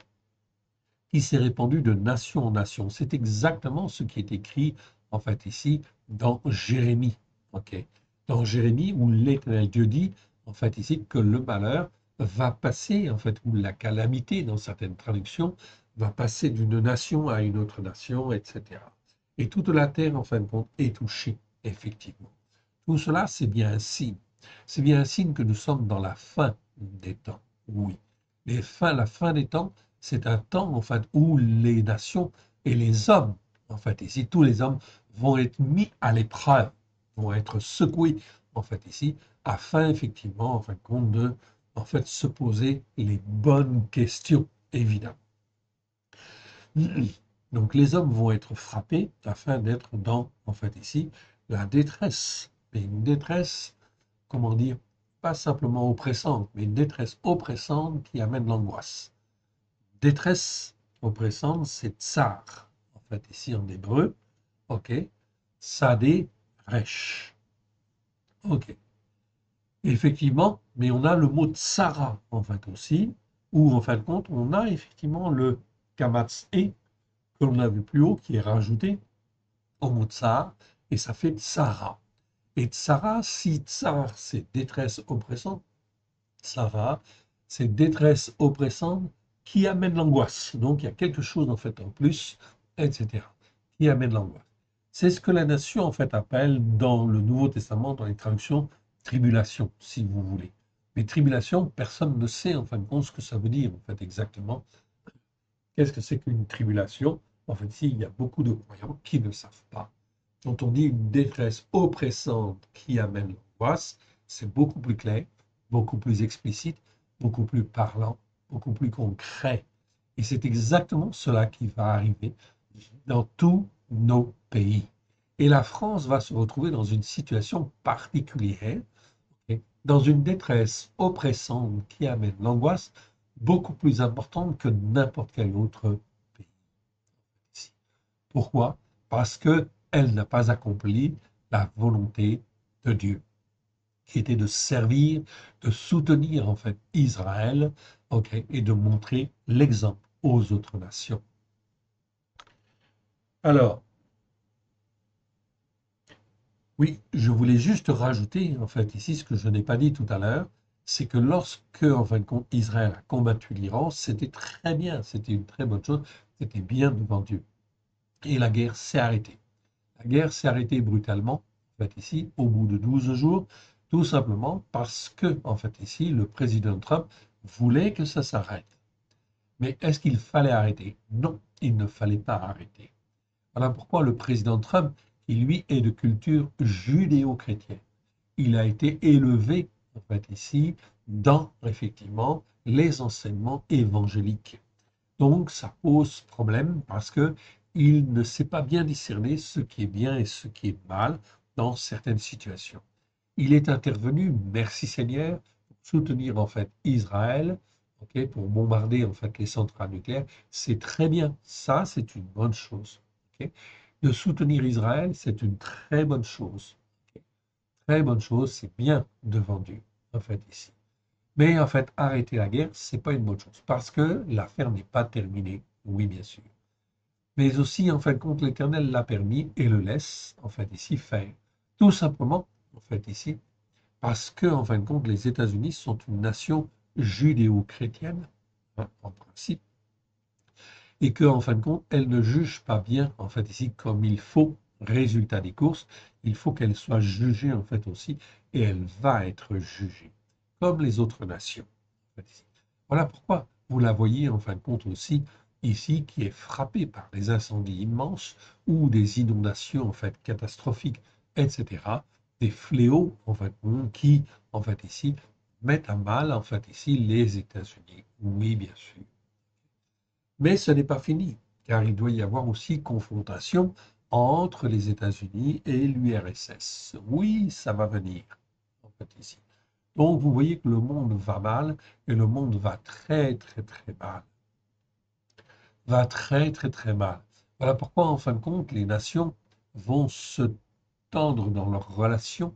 qui s'est répandu de nation en nation. C'est exactement ce qui est écrit, en fait, ici, dans Jérémie. Ok. Dans Jérémie, où l'Éternel Dieu dit, en fait, ici, que le malheur va passer, en fait, ou la calamité, dans certaines traductions, va passer d'une nation à une autre nation, etc. Et toute la terre, en fin de compte, est touchée, effectivement. Tout cela, c'est bien un signe. C'est bien un signe que nous sommes dans la fin des temps. Oui. La fin des temps, c'est un temps, en fait, où les nations et les hommes, en fait, ici, tous les hommes vont être mis à l'épreuve, vont être secoués, en fait, ici, afin, effectivement, en fin de compte, de, en fait, se poser les bonnes questions, évidemment. Donc, les hommes vont être frappés afin d'être dans, en fait, ici, la détresse. Mais une détresse, comment dire, pas simplement oppressante, mais une détresse oppressante qui amène l'angoisse. Détresse oppressante, c'est tsar. En fait, ici en hébreu, ok, sadé, resh. Ok. Effectivement, mais on a le mot tsara, en fait, aussi, où, en fin de compte, on a effectivement le kamatz e, que l'on a vu plus haut, qui est rajouté au mot tsar, et ça fait tsara. Et tsara, si tsar, c'est détresse oppressante, ça va, c'est détresse oppressante qui amène l'angoisse. Donc il y a quelque chose en fait en plus, etc., qui amène l'angoisse. C'est ce que la nation en fait appelle dans le Nouveau Testament, dans les traductions, tribulation, si vous voulez. Mais tribulation, personne ne sait en fin de compte ce que ça veut dire en fait exactement. Qu'est-ce que c'est qu'une tribulation? En fait, ici, il y a beaucoup de croyants qui ne savent pas. Quand on dit une détresse oppressante qui amène l'angoisse, c'est beaucoup plus clair, beaucoup plus explicite, beaucoup plus parlant, beaucoup plus concret. Et c'est exactement cela qui va arriver dans tous nos pays. Et la France va se retrouver dans une situation particulière, ok, dans une détresse oppressante qui amène l'angoisse beaucoup plus importante que n'importe quel autre pays. Pourquoi? Parce qu'elle n'a pas accompli la volonté de Dieu, qui était de servir, de soutenir en fait Israël, ok, et de montrer l'exemple aux autres nations. Alors, oui, je voulais juste rajouter en fait ici ce que je n'ai pas dit tout à l'heure, c'est que lorsque en fin de compte Israël a combattu l'Iran, c'était très bien, c'était une très bonne chose, c'était bien devant Dieu. Et la guerre s'est arrêtée. La guerre s'est arrêtée brutalement, en fait, ici, au bout de 12 jours, tout simplement parce que, en fait, ici, le président Trump voulait que ça s'arrête. Mais est-ce qu'il fallait arrêter? Non, il ne fallait pas arrêter. Voilà pourquoi le président Trump, qui lui est de culture judéo-chrétienne, il a été élevé, en fait, ici, dans, effectivement, les enseignements évangéliques. Donc, ça pose problème parce que il ne sait pas bien discerner ce qui est bien et ce qui est mal dans certaines situations. Il est intervenu, merci Seigneur, pour soutenir en fait Israël, ok, pour bombarder en fait les centrales nucléaires. C'est très bien, ça c'est une bonne chose. Ok. De soutenir Israël, c'est une très bonne chose. Ok. Très bonne chose, c'est bien devant Dieu, en fait ici. Mais en fait, arrêter la guerre, c'est pas une bonne chose, parce que l'affaire n'est pas terminée, oui, bien sûr. Mais aussi, en fin de compte, l'Éternel l'a permis et le laisse, en fait, ici, faire. Tout simplement, en fait, ici, parce que, en fin de compte, les États-Unis sont une nation judéo-chrétienne, hein, en principe, et que, en fin de compte, elle ne juge pas bien, en fait, ici, comme il faut, résultat des courses, il faut qu'elle soit jugée, en fait, aussi, et elle va être jugée, comme les autres nations. En fait, ici. Voilà pourquoi vous la voyez, en fin de compte, aussi, ici, qui est frappée par des incendies immenses ou des inondations, en fait, catastrophiques, etc., des fléaux, en fait, qui, en fait, ici, mettent à mal, en fait, ici, les États-Unis. Oui, bien sûr. Mais ce n'est pas fini, car il doit y avoir aussi confrontation entre les États-Unis et l'URSS. Oui, ça va venir, en fait, ici. Donc, vous voyez que le monde va mal, et le monde va très, très, très mal. Va très, très, très mal. Voilà pourquoi, en fin de compte, les nations vont se tendre dans leurs relations,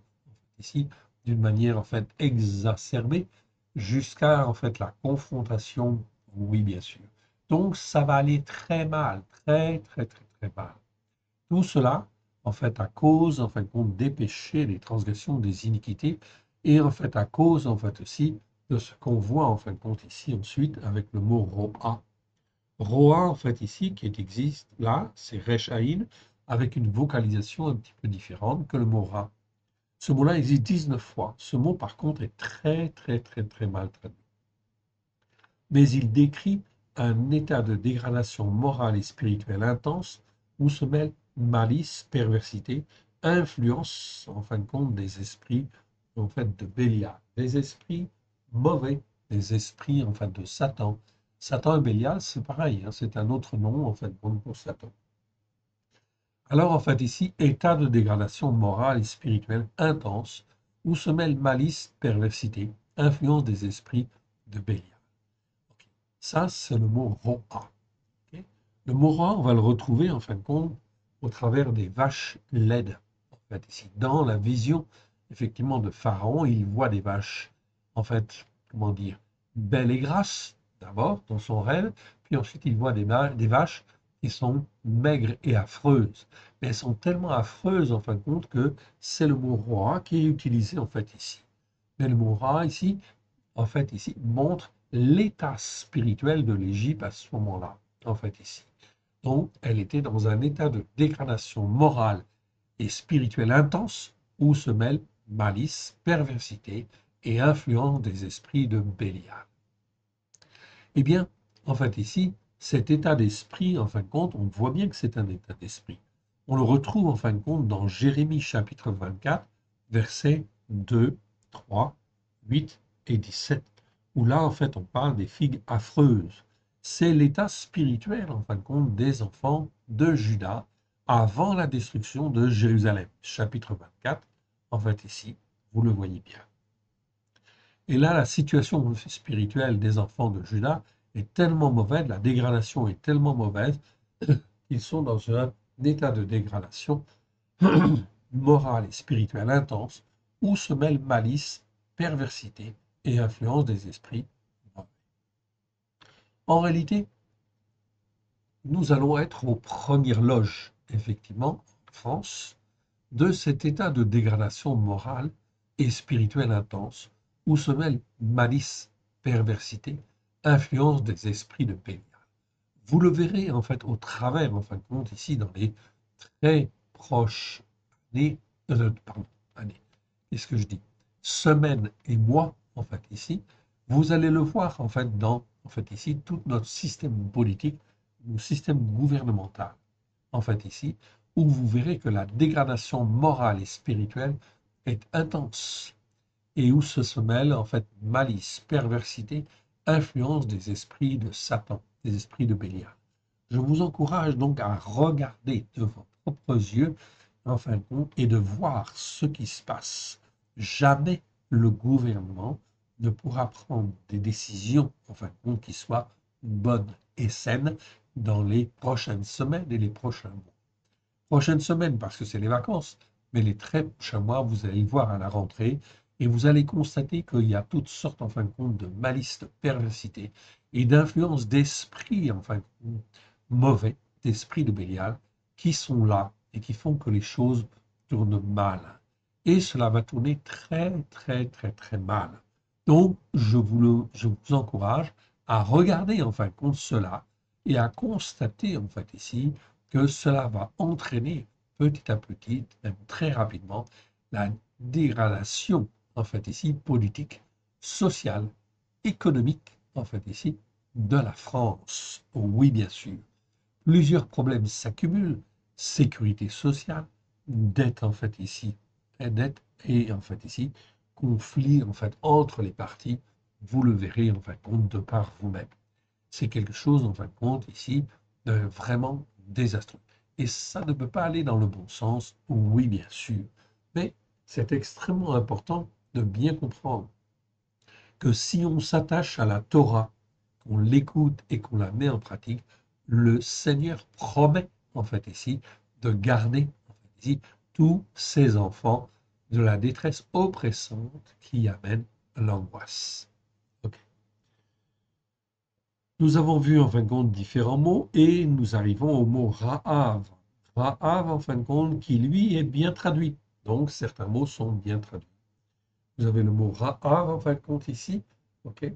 ici, d'une manière, en fait, exacerbée, jusqu'à, en fait, la confrontation, oui, bien sûr. Donc, ça va aller très mal, très, très, très, très mal. Tout cela, en fait, à cause, en fin de compte, des péchés, des transgressions, des iniquités, et en fait, à cause, en fait, aussi, de ce qu'on voit, en fin de compte, ici, ensuite, avec le mot Roa. Roa, en fait, ici, qui existe là, c'est Resh Aïn, avec une vocalisation un petit peu différente que le mot Ra. Ce mot-là existe 19 fois. Ce mot, par contre, est très, très, très, très mal traduit. Mais il décrit un état de dégradation morale et spirituelle intense où se mêlent malice, perversité, influence, en fin de compte, des esprits, en fait, de Bélial, des esprits mauvais, des esprits, en fait, de Satan. Satan et Bélial, c'est pareil, hein, c'est un autre nom, en fait, pour Satan. Alors, en fait, ici, état de dégradation morale et spirituelle intense où se mêlent malice, perversité, influence des esprits de Bélial. Ok. Ça, c'est le mot Roa. Ok. Le mot Roa, on va le retrouver en fin de compte au travers des vaches laides. En fait, ici, dans la vision, effectivement, de Pharaon, il voit des vaches, en fait, comment dire, belles et grasses, d'abord, dans son rêve, puis ensuite, il voit des vaches qui sont maigres et affreuses. Mais elles sont tellement affreuses, en fin de compte, que c'est le mot Roa qui est utilisé, en fait, ici. Mais le mot Ra, ici, en fait, ici, montre l'état spirituel de l'Égypte à ce moment-là, en fait, ici. Donc, elle était dans un état de dégradation morale et spirituelle intense où se mêlent malice, perversité et influence des esprits de Bélial. Eh bien, en fait, ici, cet état d'esprit, en fin de compte, on voit bien que c'est un état d'esprit. On le retrouve, en fin de compte, dans Jérémie chapitre 24, versets 2, 3, 8 et 17, où là, en fait, on parle des figues affreuses. C'est l'état spirituel, en fin de compte, des enfants de Juda avant la destruction de Jérusalem. Chapitre 24, en fait, ici, vous le voyez bien. Et là, la situation spirituelle des enfants de Juda est tellement mauvaise, la dégradation est tellement mauvaise, qu'ils sont dans un état de dégradation morale et spirituelle intense, où se mêlent malice, perversité et influence des esprits. En réalité, nous allons être aux premières loges, effectivement, en France, de cet état de dégradation morale et spirituelle intense, où se mêlent malice, perversité, influence des esprits de Bélial. Vous le verrez en fait au travers, en fin de compte, ici dans les très proches années, pardon, années, qu'est-ce que je dis, semaines et mois, en fait, ici, vous allez le voir en fait dans, en fait, ici, tout notre système politique, notre système gouvernemental en fait ici, où vous verrez que la dégradation morale et spirituelle est intense et où se mêlent en fait malice, perversité, influence des esprits de Satan, des esprits de Bélial. Je vous encourage donc à regarder de vos propres yeux, en fin de compte, et de voir ce qui se passe. Jamais le gouvernement ne pourra prendre des décisions, en fin de compte, qui soient bonnes et saines dans les prochaines semaines et les prochains mois. Prochaines semaines, parce que c'est les vacances, mais les très prochains mois, vous allez le voir à la rentrée, et vous allez constater qu'il y a toutes sortes, en fin de compte, de malice, de perversité et d'influence d'esprits, en fin de compte, mauvais, d'esprits de Bélial, qui sont là et qui font que les choses tournent mal. Et cela va tourner très, très, très, très mal. Donc, je vous encourage à regarder, en fin de compte, cela et à constater, en fait, ici, que cela va entraîner petit à petit, même très rapidement, la dégradation, en fait, ici, politique, sociale, économique, en fait, ici, de la France. Oui, bien sûr. Plusieurs problèmes s'accumulent, sécurité sociale, dette, en fait, ici, et dette, et en fait, ici, conflit, en fait, entre les parties, vous le verrez, en fin de compte, de par vous-même. C'est quelque chose, en fin de compte, ici, de vraiment désastreux. Et ça ne peut pas aller dans le bon sens, oui, bien sûr. Mais c'est extrêmement important de bien comprendre que si on s'attache à la Torah, qu'on l'écoute et qu'on la met en pratique, le Seigneur promet, en fait, ici, de garder, en fait, ici, tous ses enfants de la détresse oppressante qui amène l'angoisse. Ok. Nous avons vu en fin de compte différents mots et nous arrivons au mot Ra'av. Ra'av en fin de compte qui lui est bien traduit. Donc certains mots sont bien traduits. Vous avez le mot Ra'av en fin de compte ici. Ok.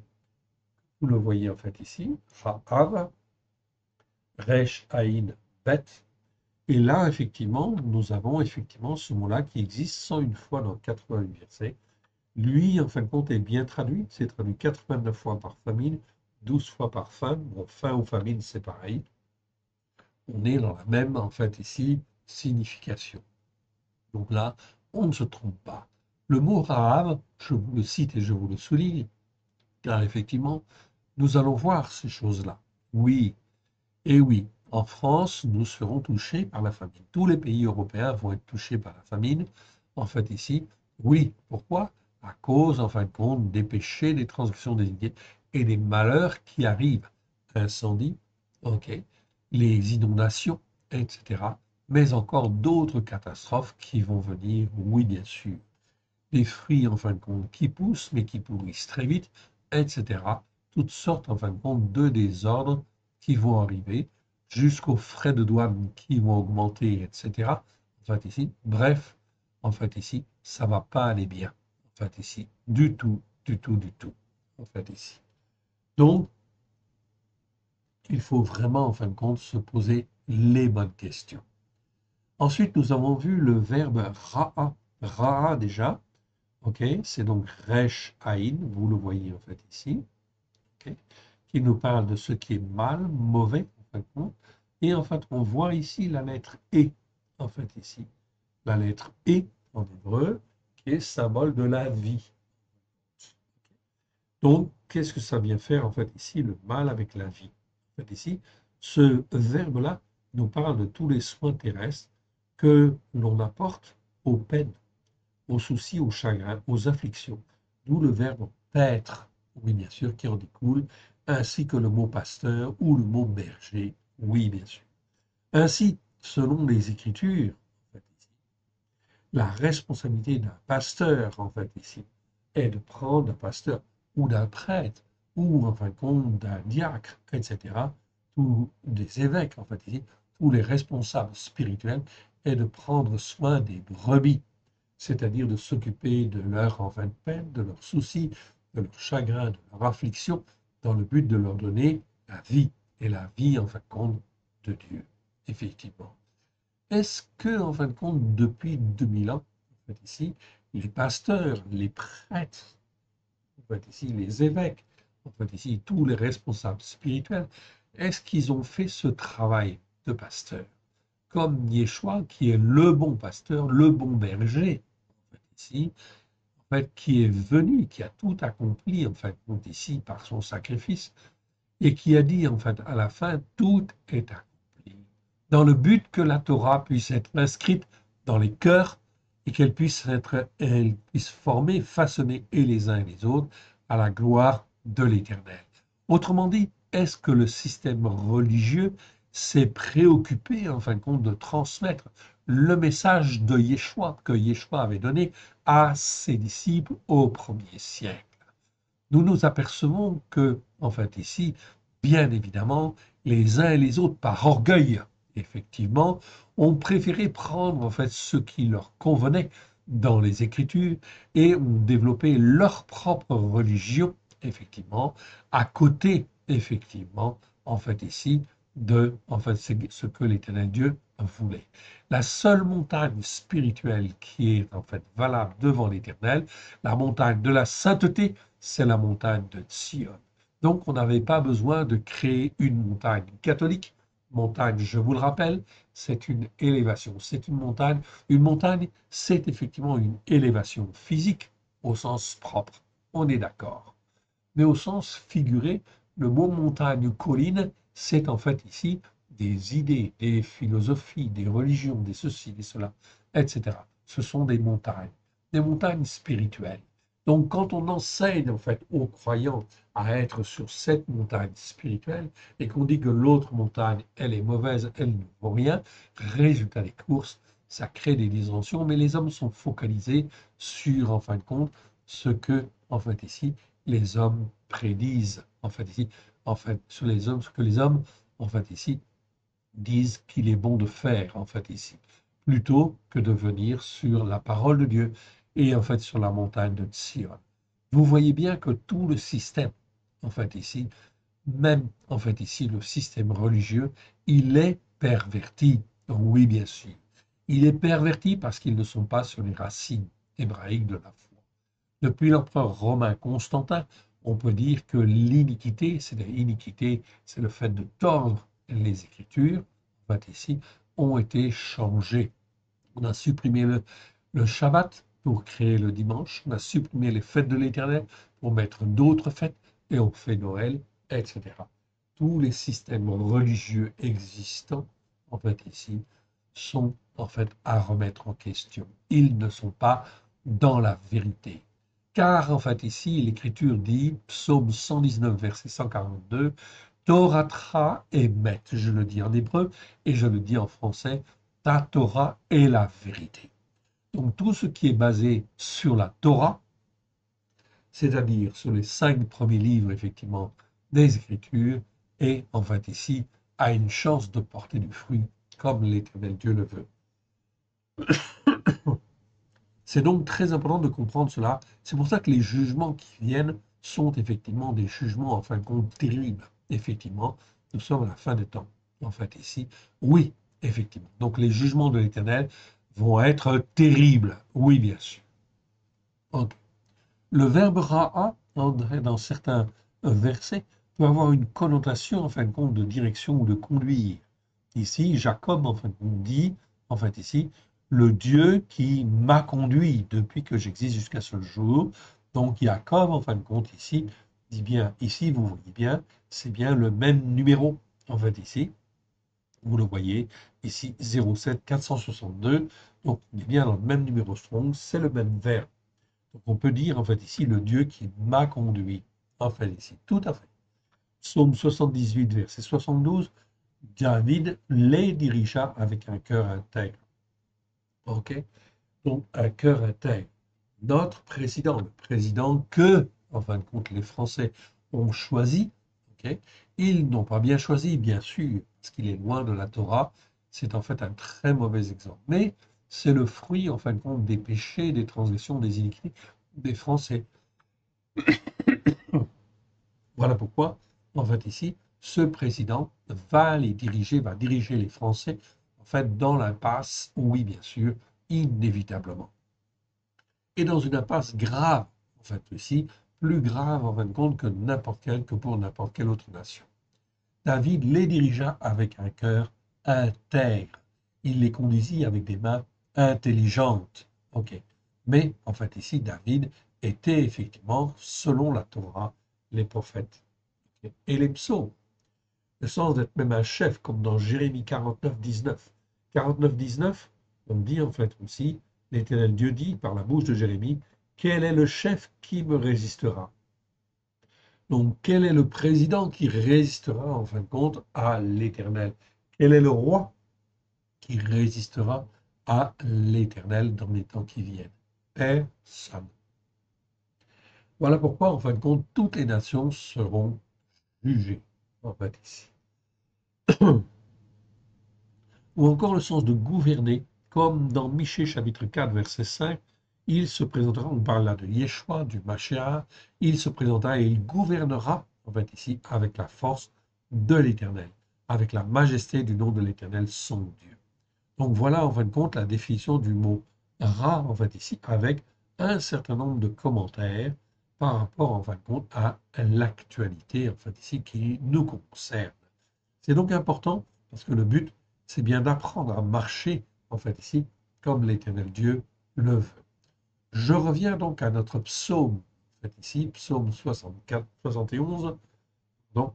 Vous le voyez en fait ici. Ra'av, Resh, Aïn, Bet. Et là effectivement, nous avons effectivement ce mot-là qui existe 101 fois dans 88 versets. Lui, en fin de compte, est bien traduit. C'est traduit 89 fois par famine, 12 fois par faim. Bon, faim ou famine, c'est pareil. On est dans la même, en fait, ici, signification. Donc là, on ne se trompe pas. Le mot Rahab, je vous le cite et je vous le souligne, car effectivement, nous allons voir ces choses-là. Oui, et oui, en France, nous serons touchés par la famine. Tous les pays européens vont être touchés par la famine. En fait, ici, oui. Pourquoi? À cause, en fin de compte, des péchés, des transgressions désignées et des malheurs qui arrivent. Incendie, ok, les inondations, etc. Mais encore d'autres catastrophes qui vont venir, oui, bien sûr. Des fruits, en fin de compte, qui poussent, mais qui pourrissent très vite, etc. Toutes sortes, en fin de compte, de désordres qui vont arriver, jusqu'aux frais de douane qui vont augmenter, etc. En fait, ici, bref, en fait, ici, ça va pas aller bien. En fait, ici, du tout, du tout, du tout. en fait, ici. Donc, il faut vraiment, en fin de compte, se poser les bonnes questions. Ensuite, nous avons vu le verbe ra'a. Ra'a déjà, ok, c'est donc resh aïn, vous le voyez en fait ici, ok, qui nous parle de ce qui est mal, mauvais, en fin de compte. Et en fait, on voit ici la lettre E, en fait ici. La lettre E en hébreu, qui est symbole de la vie. Donc, qu'est-ce que ça vient faire en fait ici, le mal avec la vie? En fait ici, ce verbe-là nous parle de tous les soins terrestres que l'on apporte aux peines, aux soucis, aux chagrins, aux afflictions. D'où le verbe paître, oui bien sûr, qui en découle, ainsi que le mot pasteur ou le mot berger, oui bien sûr. Ainsi, selon les Écritures, en fait, ici, la responsabilité d'un pasteur, en fait, ici, est de prendre d'un pasteur ou d'un prêtre, ou en fin de compte d'un diacre, etc., ou des évêques, en fait, ici, tous les responsables spirituels, est de prendre soin des brebis, c'est-à-dire de s'occuper de leur en fin de peine, de leurs soucis, de leurs chagrins, de leurs afflictions, dans le but de leur donner la vie, et la vie, en fin de compte, de Dieu, effectivement. Est-ce que, en fin de compte, depuis 2000 ans, en fait, ici, les pasteurs, les prêtres, en fait, ici, les évêques, en fait, ici, tous les responsables spirituels, est-ce qu'ils ont fait ce travail de pasteur? Comme Yeshua, qui est le bon pasteur, le bon berger, en fait, ici, en fait, qui est venu, qui a tout accompli, en fait, ici, par son sacrifice, et qui a dit, en fait, à la fin, tout est accompli, dans le but que la Torah puisse être inscrite dans les cœurs et elle puisse former, façonner et les uns et les autres à la gloire de l'Éternel. Autrement dit, est-ce que le système religieux s'est préoccupé, en fin de compte, de transmettre le message de Yeshua que Yeshua avait donné à ses disciples au premier siècle? Nous nous apercevons que, en fait, ici, bien évidemment, les uns et les autres, par orgueil, effectivement, ont préféré prendre, en fait, ce qui leur convenait dans les Écritures et ont développé leur propre religion, effectivement, à côté, effectivement, en fait, ici, de, en fait, ce que l'Éternel Dieu voulait. La seule montagne spirituelle qui est, en fait, valable devant l'Éternel, la montagne de la sainteté, c'est la montagne de Sion. Donc, on n'avait pas besoin de créer une montagne catholique. Montagne, je vous le rappelle, c'est une élévation. C'est une montagne. Une montagne, c'est effectivement une élévation physique au sens propre. On est d'accord. Mais au sens figuré, le mot montagne, colline, c'est en fait ici des idées, des philosophies, des religions, des ceci, des cela, etc. Ce sont des montagnes spirituelles. Donc, quand on enseigne en fait aux croyants à être sur cette montagne spirituelle et qu'on dit que l'autre montagne, elle est mauvaise, elle ne vaut rien, résultat des courses, ça crée des dissensions, mais les hommes sont focalisés sur, en fin de compte, ce que, en fait, ici, les hommes prédisent, en fait, ici, en fait, sur les hommes, ce que les hommes, en fait, ici, disent qu'il est bon de faire, en fait, ici, plutôt que de venir sur la parole de Dieu et, en fait, sur la montagne de Sion. Vous voyez bien que tout le système, en fait, ici, même, en fait, ici, le système religieux, il est perverti. Oui, bien sûr. Il est perverti parce qu'ils ne sont pas sur les racines hébraïques de la foi. Depuis l'empereur romain Constantin, on peut dire que l'iniquité, c'est l'iniquité, c'est le fait de tordre les Écritures, en fait ici, ont été changées. On a supprimé le Shabbat pour créer le dimanche, on a supprimé les fêtes de l'Éternel pour mettre d'autres fêtes, et on fait Noël, etc. Tous les systèmes religieux existants, en fait ici, sont en fait à remettre en question. Ils ne sont pas dans la vérité. Car en fait ici, l'Écriture dit, psaume 119, verset 142, Toratra emet, je le dis en hébreu et je le dis en français, ta Torah est la vérité. Donc tout ce qui est basé sur la Torah, c'est-à-dire sur les 5 premiers livres effectivement des Écritures, et en fait ici a une chance de porter du fruit comme l'Éternel Dieu le veut. C'est donc très important de comprendre cela. C'est pour ça que les jugements qui viennent sont effectivement des jugements, en fin de compte, terribles. Effectivement, nous sommes à la fin des temps. En fait, ici, oui, effectivement. Donc, les jugements de l'Éternel vont être terribles. Oui, bien sûr. Ok. Le verbe ra'a, dans certains versets, peut avoir une connotation, en fin de compte, de direction ou de conduire. Ici, Jacob, en fin de compte, dit, en fait, ici, le Dieu qui m'a conduit depuis que j'existe jusqu'à ce jour. Donc, Jacob, en fin de compte, ici, dit bien, ici, vous voyez bien, c'est bien le même numéro, en fait, ici. Vous le voyez, ici, 07 462. Donc, on est bien dans le même numéro strong, c'est le même verbe. Donc, on peut dire, en fait, ici, le Dieu qui m'a conduit. En fait, ici, tout à fait. Psaume 78, verset 72. David les dirigea avec un cœur intègre. OK? Donc, un cœur intègre. Notre président, le président que, en fin de compte, les Français ont choisi, OK? Ils n'ont pas bien choisi, bien sûr, parce qu'il est loin de la Torah. C'est en fait un très mauvais exemple. Mais c'est le fruit, en fin de compte, des péchés, des transgressions, des iniquités des Français. Voilà pourquoi, en fait, ici, ce président va diriger les Français, en fait, dans l'impasse, oui, bien sûr, inévitablement. Et dans une impasse grave, en fait, ici, plus grave, en fin de compte, que pour n'importe quelle autre nation. David les dirigea avec un cœur intègre. Il les conduisit avec des mains intelligentes. OK. Mais, en fait, ici, David était effectivement, selon la Torah, les prophètes et les psaumes. Le sens d'être même un chef, comme dans Jérémie 49, 19. 49, 19, on dit en fait aussi, l'Éternel Dieu dit par la bouche de Jérémie, quel est le chef qui me résistera? Donc, quel est le président qui résistera en fin de compte à l'Éternel? Quel est le roi qui résistera à l'Éternel dans les temps qui viennent? Personne. Voilà pourquoi, en fin de compte, toutes les nations seront jugées, en fait, ici. Ou encore le sens de gouverner, comme dans Michée chapitre 4, verset 5, il se présentera, on parle là de Yeshua, du Mashiach, il se présentera et il gouvernera, en fait ici, avec la force de l'Éternel, avec la majesté du nom de l'Éternel, son Dieu. Donc voilà, en fin de compte, la définition du mot Ra, en fait ici, avec un certain nombre de commentaires par rapport, en fin de compte, à l'actualité, en fait ici, qui nous concerne. C'est donc important parce que le but, c'est bien d'apprendre à marcher, en fait, ici, comme l'Éternel Dieu le veut. Je reviens donc à notre psaume, en fait, ici, psaume 64, 71. Donc,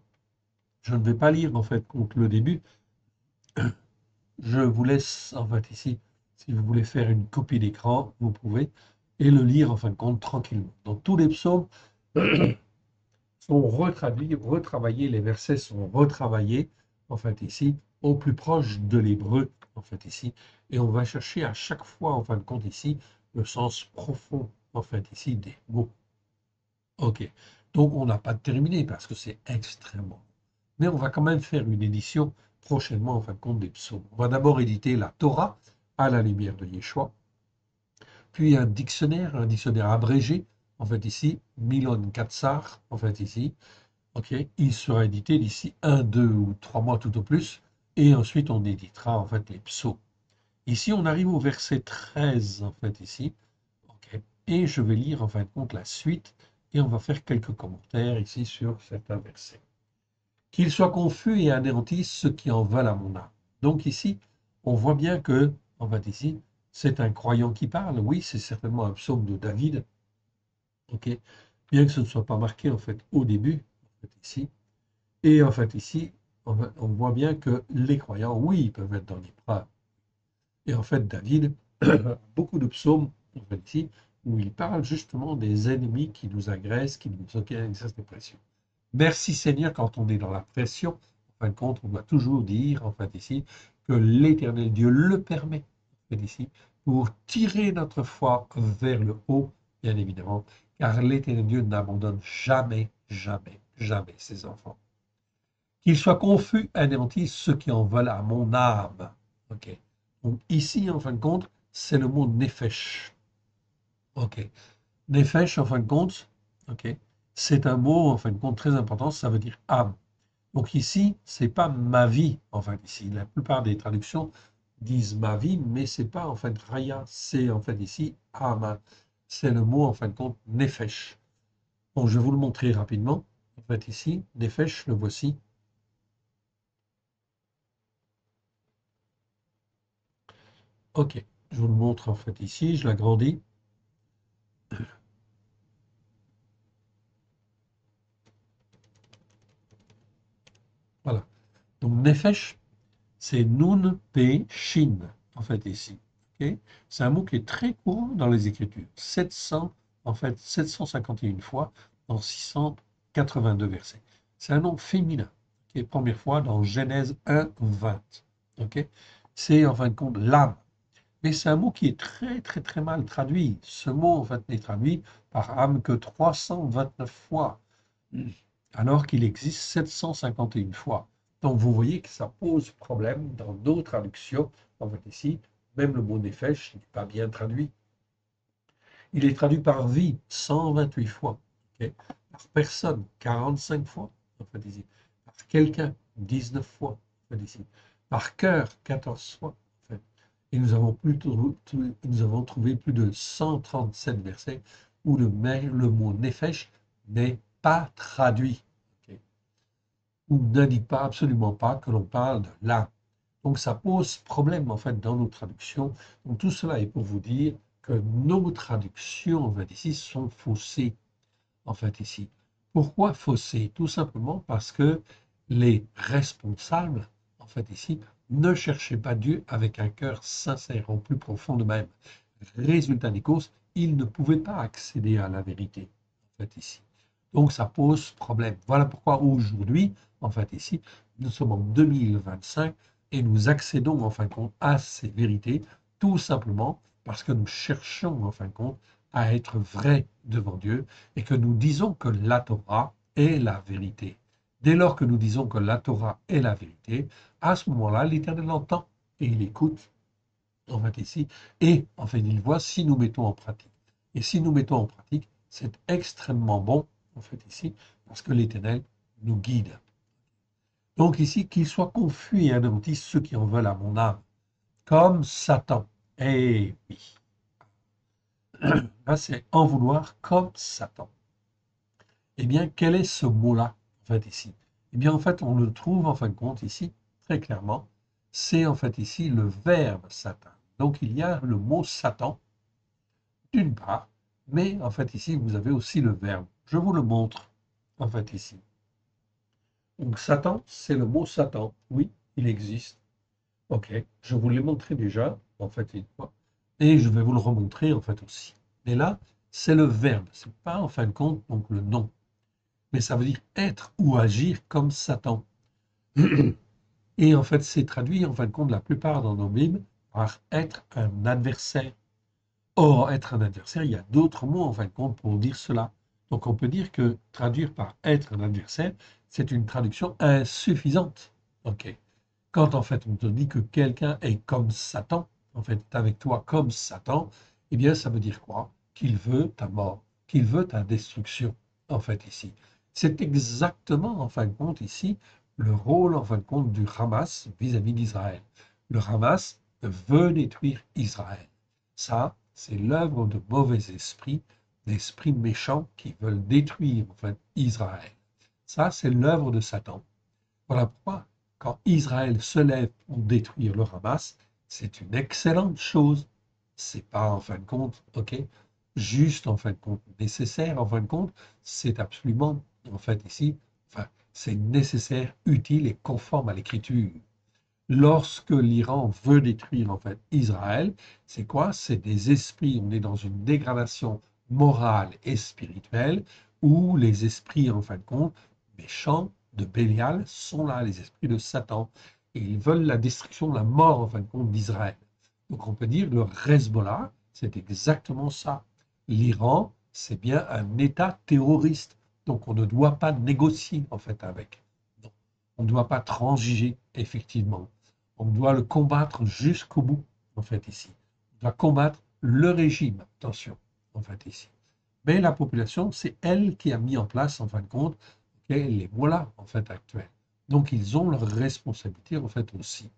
je ne vais pas lire, en fait, contre le début. Je vous laisse, en fait, ici, si vous voulez faire une copie d'écran, vous pouvez, et le lire, en fin de compte, tranquillement. Donc, tous les psaumes sont retravaillés, les versets sont retravaillés, en fait, ici, au plus proche de l'hébreu, en fait, ici, et on va chercher à chaque fois, en fin de compte, ici, le sens profond, en fait, ici, des mots. OK. Donc, on n'a pas terminé parce que c'est extrêmement. Mais on va quand même faire une édition prochainement, en fin de compte, des psaumes. On va d'abord éditer la Torah à la lumière de Yeshua, puis un dictionnaire abrégé, en fait, ici, Milon Katsar, en fait, ici, OK, il sera édité d'ici 1, 2 ou 3 mois tout au plus, et ensuite on éditera en fait les psaumes. Ici, on arrive au verset 13, en fait, ici, OK, et je vais lire en fin de compte la suite, et on va faire quelques commentaires ici sur certains versets. Qu'il soit confus et anéantisse ceux qui en veulent à mon âme. Donc ici, on voit bien que, en fait, ici, c'est un croyant qui parle, oui, c'est certainement un psaume de David, OK, bien que ce ne soit pas marqué en fait au début, en fait, ici. Et en fait, ici, on voit bien que les croyants, oui, ils peuvent être dans l'épreuve. Et en fait, David, beaucoup de psaumes, en fait, ici, où il parle justement des ennemis qui nous agressent, qui nous exercent des pressions. Merci Seigneur, quand on est dans la pression, en fin de compte, on doit toujours dire, en fait, ici, que l'Éternel Dieu le permet, en fait, ici, pour tirer notre foi vers le haut, bien évidemment, car l'Éternel Dieu n'abandonne jamais, jamais, jamais ses enfants. Qu'ils soient confus, anéantis ceux qui en veulent à mon âme. Ok. Donc ici, en fin de compte, c'est le mot nefesh. Ok. Nefesh, en fin de compte, ok, c'est un mot, en fin de compte, très important, ça veut dire âme. Donc ici, c'est pas ma vie, en fait, ici. La plupart des traductions disent ma vie, mais c'est pas, en fait, raya, c'est, en fait, ici, âme. C'est le mot, en fin de compte, nefesh. Bon, je vais vous le montrer rapidement. En fait, ici, nefesh, le voici. Ok, je vous le montre, en fait, ici, je l'agrandis. Voilà. Donc, nefesh, c'est Nun Pe Shin, en fait, ici. Ok. C'est un mot qui est très courant dans les Écritures. 700, en fait, 751 fois dans 682 versets. C'est un nom féminin, qui est première fois dans Genèse 1, 20. Ok. C'est, en fin de compte, l'âme. Mais c'est un mot qui est très, très, très mal traduit. Ce mot, en fait, n'est traduit par âme que 329 fois, alors qu'il existe 751 fois. Donc, vous voyez que ça pose problème dans nos traductions. En fait, ici, même le mot nefesh n'est pas bien traduit. Il est traduit par vie, 128 fois. Ok. Par personne, 45 fois. En fait, ici. Par quelqu'un, 19 fois. En fait, ici. Par cœur, 14 fois. En fait. Et nous avons trouvé plus de 137 versets où le mot nefesh n'est pas traduit. Ok. Ou n'indique pas absolument pas que l'on parle de l'âme. Donc ça pose problème en fait dans nos traductions. Donc tout cela est pour vous dire que nos traductions en fait ici sont faussées en fait ici. Pourquoi faussées? Tout simplement parce que les responsables en fait ici ne cherchaient pas Dieu avec un cœur sincère au plus profond d'eux-mêmes. Résultat des courses, ils ne pouvaient pas accéder à la vérité en fait ici. Donc ça pose problème. Voilà pourquoi aujourd'hui, en fait ici, nous sommes en 2025 et nous accédons en fin de compte à ces vérités, tout simplement parce que nous cherchons en fin de compte à être vrais devant Dieu et que nous disons que la Torah est la vérité. Dès lors que nous disons que la Torah est la vérité, à ce moment-là, l'Éternel entend et il écoute, en fait ici, et en fait il voit si nous mettons en pratique. Et si nous mettons en pratique, c'est extrêmement bon, en fait ici, parce que l'Éternel nous guide. Donc ici, qu'il soit confus et anéantis ceux qui en veulent à mon âme, comme Satan. Eh oui, là c'est en vouloir comme Satan. Eh bien, quel est ce mot-là, en fait, ici? Eh bien, en fait, on le trouve, en fin de compte, ici, très clairement. C'est, en fait, ici, le verbe Satan. Donc, il y a le mot Satan, d'une part, mais, en fait, ici, vous avez aussi le verbe. Je vous le montre, en fait, ici. Donc, Satan, c'est le mot Satan. Oui, il existe. OK, je vous l'ai montré déjà, en fait, une fois, et je vais vous le remontrer, en fait, aussi. Mais là, c'est le verbe, c'est pas, en fin de compte, donc le nom. Mais ça veut dire être ou agir comme Satan. Et en fait, c'est traduit, en fin de compte, la plupart dans nos Bibles, par être un adversaire. Or, être un adversaire, il y a d'autres mots, en fin de compte, pour dire cela. Donc, on peut dire que traduire par être un adversaire, c'est une traduction insuffisante. OK. Quand, en fait, on te dit que quelqu'un est comme Satan, en fait, est avec toi comme Satan, eh bien, ça veut dire quoi? Qu'il veut ta mort, qu'il veut ta destruction, en fait, ici. C'est exactement, en fin de compte, ici, le rôle, en fin de compte, du Hamas vis-à-vis d'Israël. Le Hamas veut détruire Israël. Ça, c'est l'œuvre de mauvais esprits, d'esprits méchants qui veulent détruire, en fait, Israël. Ça, c'est l'œuvre de Satan. Voilà pourquoi, quand Israël se lève pour détruire le Hamas, c'est une excellente chose. C'est pas en fin de compte, ok, juste en fin de compte nécessaire. En fin de compte, c'est absolument, en fait ici, enfin, c'est nécessaire, utile et conforme à l'Écriture. Lorsque l'Iran veut détruire en fait Israël, c'est quoi? C'est des esprits. On est dans une dégradation morale et spirituelle où les esprits, en fin de compte, méchants de Bélial sont là, les esprits de Satan. Et ils veulent la destruction, la mort, en fin de compte, d'Israël. Donc on peut dire le Hezbollah, c'est exactement ça. L'Iran, c'est bien un État terroriste. Donc on ne doit pas négocier, en fait, avec. Non. On ne doit pas transiger, effectivement. On doit le combattre jusqu'au bout, en fait, ici. On doit combattre le régime, attention, en fait, ici. Mais la population, c'est elle qui a mis en place, en fin de compte, les mots-là, en fait, actuels. Donc, ils ont leur responsabilité, en fait, aussi.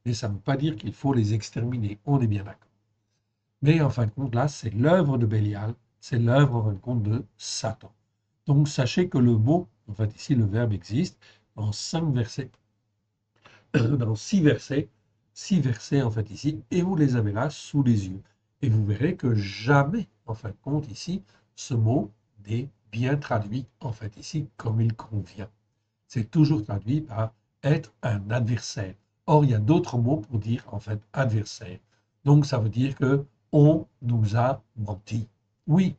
Mais ça ne veut pas dire qu'il faut les exterminer, on est bien d'accord. Mais en fin de compte, là, c'est l'œuvre de Bélial, c'est l'œuvre, en fin de compte, de Satan. Donc, sachez que le mot, en fait, ici, le verbe existe en 5 versets, dans 6 versets, en fait, ici, et vous les avez là sous les yeux. Et vous verrez que jamais, en fin de compte, ici, ce mot n'est bien traduit, en fait, ici, comme il convient. C'est toujours traduit par être un adversaire. Or, il y a d'autres mots pour dire, en fait, adversaire. Donc, ça veut dire que on nous a menti. Oui,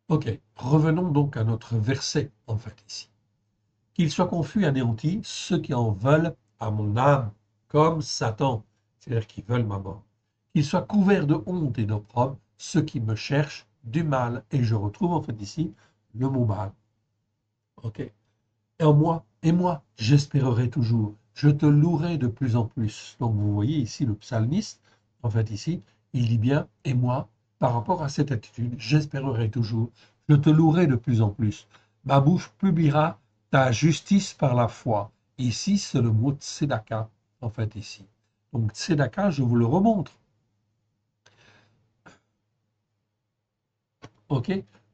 ok. Revenons donc à notre verset, en fait, ici. Qu'ils soient confus et anéantis, ceux qui en veulent à mon âme, comme Satan, c'est-à-dire qui veulent ma mort. Qu'ils soient couverts de honte et d'opprobre, ceux qui me cherchent du mal. Et je retrouve en fait ici le mot mal. Ok. Et moi, j'espérerai toujours. Je te louerai de plus en plus. Donc vous voyez ici le psalmiste, en fait ici, il dit bien, et moi, par rapport à cette attitude, j'espérerai toujours. Je te louerai de plus en plus. Ma bouche publiera ta justice par la foi. Ici, c'est le mot tzedaka, en fait ici. Donc tzedaka, je vous le remontre. OK?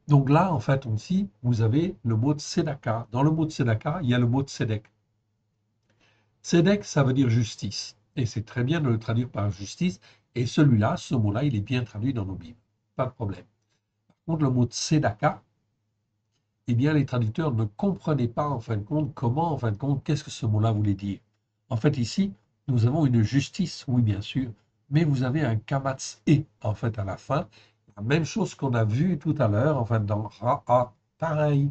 Donc là, en fait, ici, vous avez le mot tzedaka. Dans le mot tzedaka, il y a le mot tzedek. Tzedek, ça veut dire justice. Et c'est très bien de le traduire par justice. Et celui-là, ce mot-là, il est bien traduit dans nos Bibles. Pas de problème. Par contre, le mot tzedaka, eh bien, les traducteurs ne comprenaient pas, en fin de compte, comment, en fin de compte, qu'est-ce que ce mot-là voulait dire. En fait, ici, nous avons une justice, oui, bien sûr, mais vous avez un kamatz et, en fait, à la fin. La même chose qu'on a vu tout à l'heure, en fait, dans ra'a, pareil.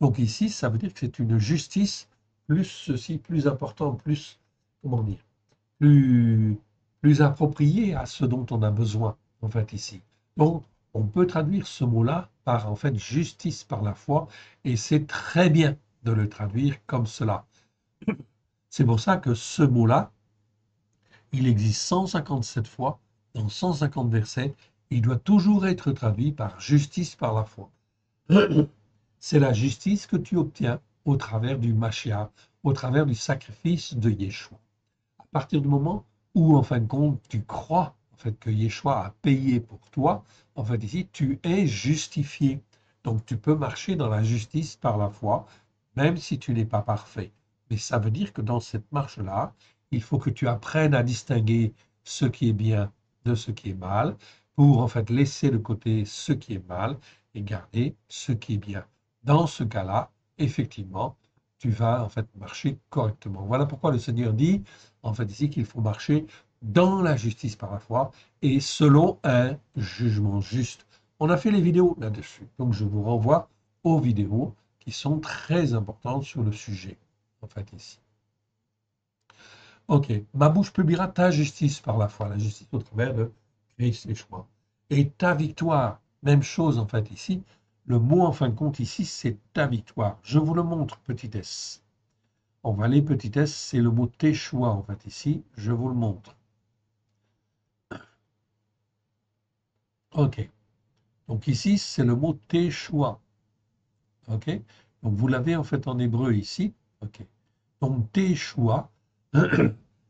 Donc ici, ça veut dire que c'est une justice plus ceci, plus important, plus, comment dire, plus, plus approprié à ce dont on a besoin, en fait, ici. Donc, on peut traduire ce mot-là par, en fait, justice par la foi, et c'est très bien de le traduire comme cela. C'est pour ça que ce mot-là, il existe 157 fois, dans 150 versets, il doit toujours être traduit par justice par la foi. C'est la justice que tu obtiens au travers du Mashiach, au travers du sacrifice de Yeshua. À partir du moment où, en fin de compte, tu crois en fait, que Yeshua a payé pour toi, en fait, ici, tu es justifié. Donc, tu peux marcher dans la justice par la foi, même si tu n'es pas parfait. Mais ça veut dire que dans cette marche-là, il faut que tu apprennes à distinguer ce qui est bien de ce qui est mal, pour en fait laisser de côté ce qui est mal et garder ce qui est bien. Dans ce cas-là, effectivement, tu vas en fait marcher correctement. Voilà pourquoi le Seigneur dit en fait ici qu'il faut marcher dans la justice par la foi et selon un jugement juste. On a fait les vidéos là-dessus, donc je vous renvoie aux vidéos qui sont très importantes sur le sujet, en fait ici. Ok, ma bouche publiera ta justice par la foi, la justice au travers de Christ et Yeshua. Et ta victoire, même chose en fait ici, le mot en fin de compte ici, c'est ta victoire. Je vous le montre, petit s. On va aller petit s, c'est le mot Teshua en fait ici, je vous le montre. Ok, donc ici c'est le mot Teshua. Ok, donc vous l'avez en fait en hébreu ici. Ok, donc Teshua,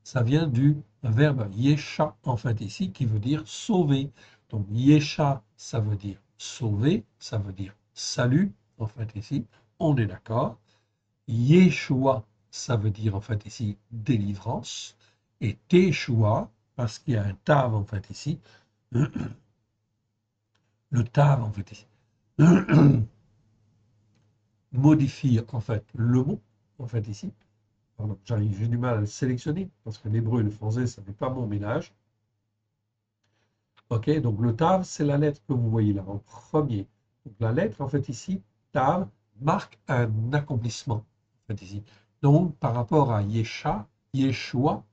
ça vient du verbe yesha en fait ici qui veut dire sauver. Donc yesha, ça veut dire sauver, ça veut dire salut en fait ici. On est d'accord. Yeshua, ça veut dire en fait ici délivrance. Et Teshua, parce qu'il y a un tav en fait ici, le tav en fait ici, modifie en fait le mot en fait ici. Pardon, j'ai du mal à le sélectionner parce que l'hébreu et le français, ça n'est pas mon ménage. Ok, donc le tav, c'est la lettre que vous voyez là en premier. Donc la lettre en fait ici, tav, marque un accomplissement en fait ici. Donc par rapport à Yesha, Yeshua,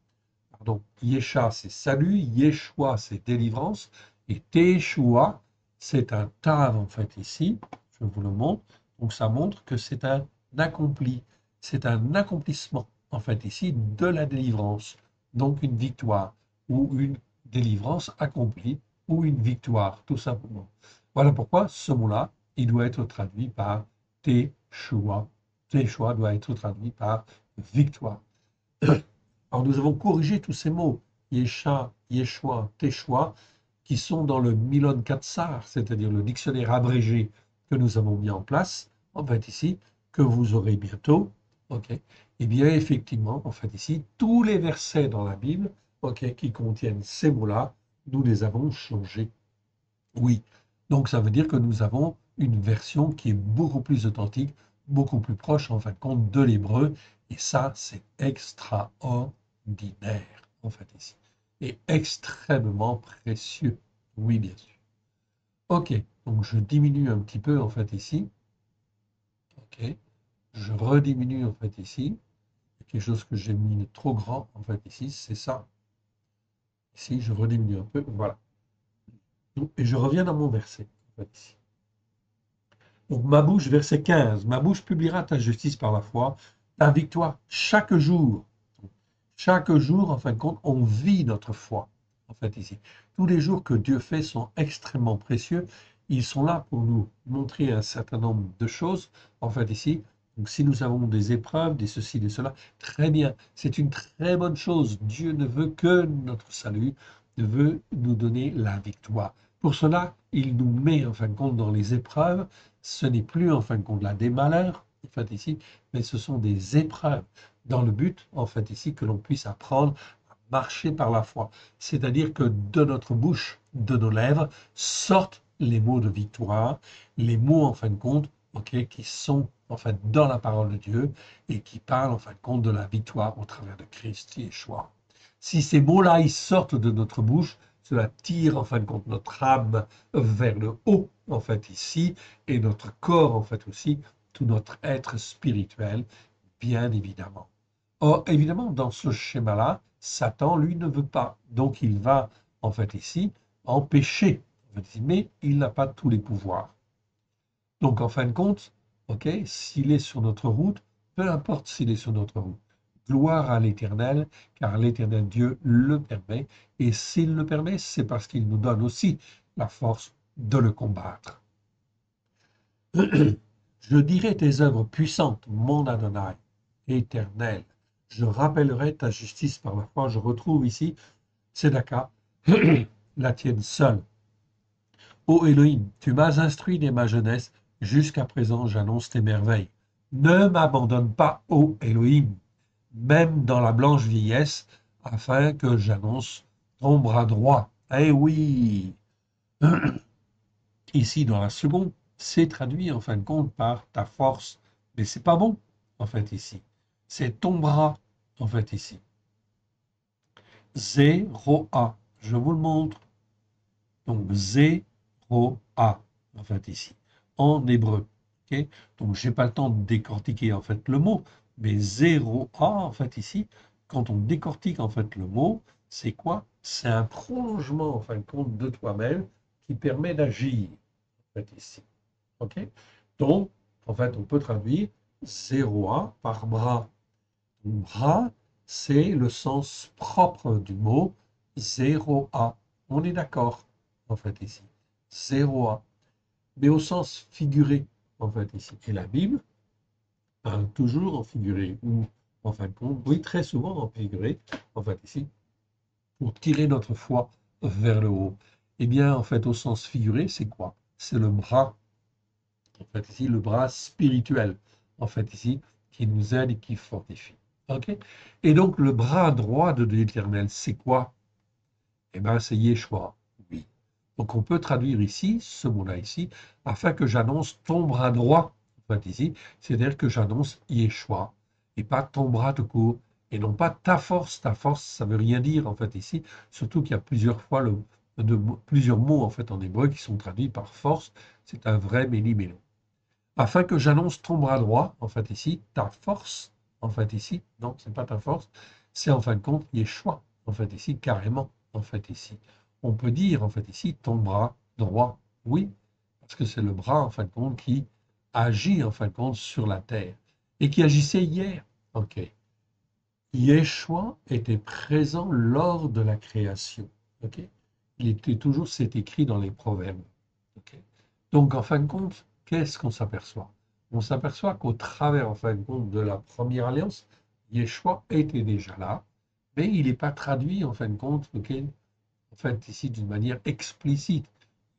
pardon, Yesha, c'est salut, Yeshua, c'est délivrance, et Teshua, c'est un tav en fait ici, je vous le montre, donc ça montre que c'est un accompli, c'est un accomplissement en fait ici de la délivrance, donc une victoire ou une délivrance accomplie ou une victoire tout simplement. Voilà pourquoi ce mot-là, il doit être traduit par Teshua. Teshua doit être traduit par victoire. Alors nous avons corrigé tous ces mots, Yesha, Yeshua, Teshua, qui sont dans le Milon Katsar, c'est-à-dire le dictionnaire abrégé que nous avons mis en place, en fait ici, que vous aurez bientôt, ok. Et bien effectivement, en fait ici, tous les versets dans la Bible, ok, qui contiennent ces mots-là, nous les avons changés. Oui. Donc ça veut dire que nous avons une version qui est beaucoup plus authentique, beaucoup plus proche en fin de compte de l'hébreu, et ça c'est extraordinaire en fait ici, et extrêmement précieux. Oui, bien sûr. Ok, donc je diminue un petit peu en fait ici. Ok, je rediminue en fait ici. Quelque chose que j'ai mis de trop grand en fait ici, c'est ça. Ici, je rediminue un peu, voilà. Et je reviens dans mon verset en fait ici. Donc, ma bouche, verset 15, ma bouche publiera ta justice par la foi, ta victoire chaque jour. Chaque jour, en fin de compte, on vit notre foi, en fait, ici. Tous les jours que Dieu fait sont extrêmement précieux. Ils sont là pour nous montrer un certain nombre de choses, en fait, ici. Donc, si nous avons des épreuves, des ceci, des cela, très bien. C'est une très bonne chose. Dieu ne veut que notre salut, ne veut nous donner la victoire. Pour cela, il nous met, en fin de compte, dans les épreuves. Ce n'est plus, en fin de compte, là, des malheurs, en fait, ici, mais ce sont des épreuves dans le but, en fait, ici, que l'on puisse apprendre à marcher par la foi. C'est-à-dire que de notre bouche, de nos lèvres, sortent les mots de victoire, les mots, en fin de compte, ok, qui sont, en fait, dans la parole de Dieu et qui parlent, en fin de compte, de la victoire au travers de Christ Yeshua. Si ces mots-là, ils sortent de notre bouche, cela tire, en fin de compte, notre âme vers le haut, en fait, ici, et notre corps, en fait, aussi, tout notre être spirituel, bien évidemment. Or, évidemment, dans ce schéma-là, Satan, lui, ne veut pas. Donc, il va, en fait, ici, empêcher. Mais il n'a pas tous les pouvoirs. Donc, en fin de compte, ok, s'il est sur notre route, peu importe s'il est sur notre route, gloire à l'Éternel, car l'Éternel Dieu le permet. Et s'il le permet, c'est parce qu'il nous donne aussi la force de le combattre. Je dirai tes œuvres puissantes, mon Adonai, éternel. Je rappellerai ta justice par la foi. Je retrouve ici, Tzedaka, la tienne seule. Ô Elohim, tu m'as instruit dès ma jeunesse, jusqu'à présent j'annonce tes merveilles. Ne m'abandonne pas, ô Elohim, même dans la blanche vieillesse, afin que j'annonce ton bras droit. Eh oui, ici dans la seconde, c'est traduit en fin de compte par ta force, mais c'est pas bon en fait ici. C'est ton bras en fait ici. Zéro-A. Je vous le montre. Donc zéro-A en fait ici, en hébreu. Okay, donc je n'ai pas le temps de décortiquer en fait le mot, mais zéro-A en fait ici, quand on décortique en fait le mot, c'est quoi? C'est un prolongement en fin de compte de toi-même qui permet d'agir en fait ici. Ok. Donc, en fait, on peut traduire 0A par bras. Bras, c'est le sens propre du mot 0A. On est d'accord, en fait, ici. 0A. Mais au sens figuré, en fait, ici. Et la Bible, hein, toujours en figuré, ou en fin de compte, oui, très souvent en figuré, en fait, ici, pour tirer notre foi vers le haut. Eh bien, en fait, au sens figuré, c'est quoi? C'est le bras, en fait, ici, le bras spirituel, en fait, ici, qui nous aide et qui fortifie. OK? Et donc, le bras droit de l'Éternel, c'est quoi? Eh bien, c'est Yeshua. Oui. Donc, on peut traduire ici, ce mot-là ici, afin que j'annonce ton bras droit, en fait, ici, c'est-à-dire que j'annonce Yeshua, et pas ton bras de court, et non pas ta force. Ta force, ça veut rien dire, en fait, ici, surtout qu'il y a plusieurs fois plusieurs mots, en fait, en hébreu qui sont traduits par force. C'est un vrai méli-mélo afin que j'annonce ton bras droit, en fait ici, ta force, en fait ici, non, c'est pas ta force, c'est en fin de compte Yeshua, en fait ici, carrément, en fait ici. On peut dire, en fait ici, ton bras droit, oui, parce que c'est le bras, en fin de compte, qui agit, en fin de compte, sur la terre, et qui agissait hier, ok. Yeshua était présent lors de la création, ok. Il était toujours, c'est écrit dans les proverbes, ok. Donc, en fin de compte, qu'est-ce qu'on s'aperçoit? On s'aperçoit qu'au travers, en fin de compte, de la première alliance, Yeshua était déjà là, mais il n'est pas traduit, en fin de compte, ok, en fait, ici, d'une manière explicite.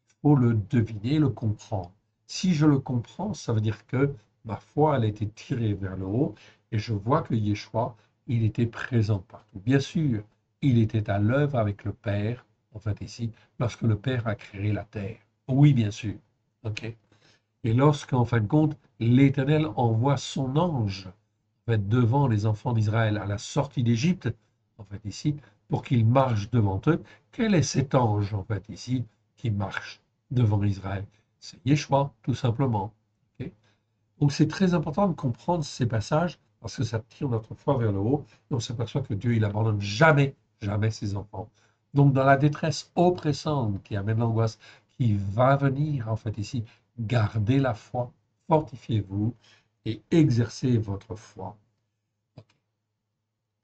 Il faut le deviner, le comprendre. Si je le comprends, ça veut dire que ma foi, elle a été tirée vers le haut, et je vois que Yeshua, il était présent partout. Bien sûr, il était à l'œuvre avec le Père, en fait, ici, lorsque le Père a créé la terre. Oui, bien sûr. OK. Et lorsqu'en fin de compte, l'Éternel envoie son ange en fait, devant les enfants d'Israël à la sortie d'Égypte, en fait ici, pour qu'il marche devant eux, quel est cet ange en fait ici qui marche devant Israël? C'est Yeshua, tout simplement. Ok. Donc c'est très important de comprendre ces passages parce que ça tire notre foi vers le haut et on s'aperçoit que Dieu, il abandonne jamais, jamais ses enfants. Donc dans la détresse oppressante qui amène l'angoisse, qui va venir en fait ici, gardez la foi, fortifiez-vous et exercez votre foi.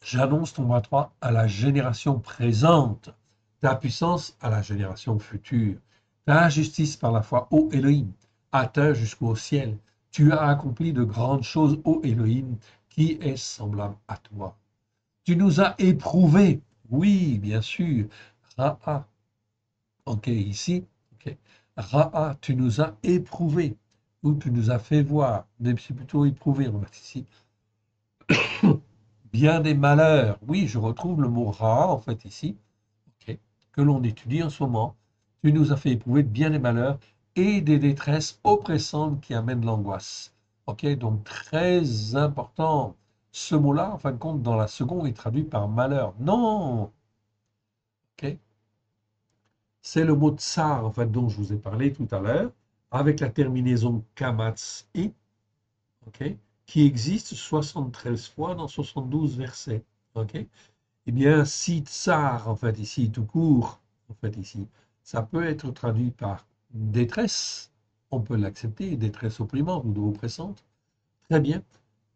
J'annonce ton bras droit à la génération présente, ta puissance à la génération future, ta justice par la foi, ô Elohim, atteint jusqu'au ciel. Tu as accompli de grandes choses, ô Elohim, qui est semblable à toi. Tu nous as éprouvés, oui, bien sûr. Ra'a, ok, ici, ok. Ra'a, tu nous as éprouvés, ou tu nous as fait voir, même si plutôt éprouvé, on va ici. Bien des malheurs. Oui, je retrouve le mot ra en fait ici, ok, que l'on étudie en ce moment. Tu nous as fait éprouver de bien des malheurs et des détresses oppressantes qui amènent l'angoisse. Ok, donc très important. Ce mot-là, en fin de compte, dans la seconde, est traduit par malheur. Non, ok, c'est le mot tsar, en fait, dont je vous ai parlé tout à l'heure, avec la terminaison kamatsi, ok, qui existe 73 fois dans 72 versets. Ok. Eh bien, si tsar, en fait, ici, tout court, en fait, ici, ça peut être traduit par détresse, on peut l'accepter, détresse opprimante ou oppressante. Très bien.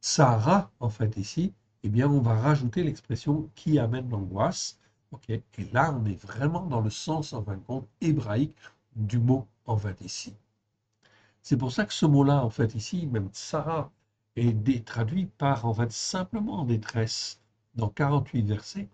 Tsara, en fait, ici, eh bien, on va rajouter l'expression qui amène l'angoisse. OK. Et là, on est vraiment dans le sens, en fin de compte, hébraïque du mot, en fait, ici. C'est pour ça que ce mot-là, en fait, ici, même tsara, est traduit par, en fait, simplement détresse dans 48 versets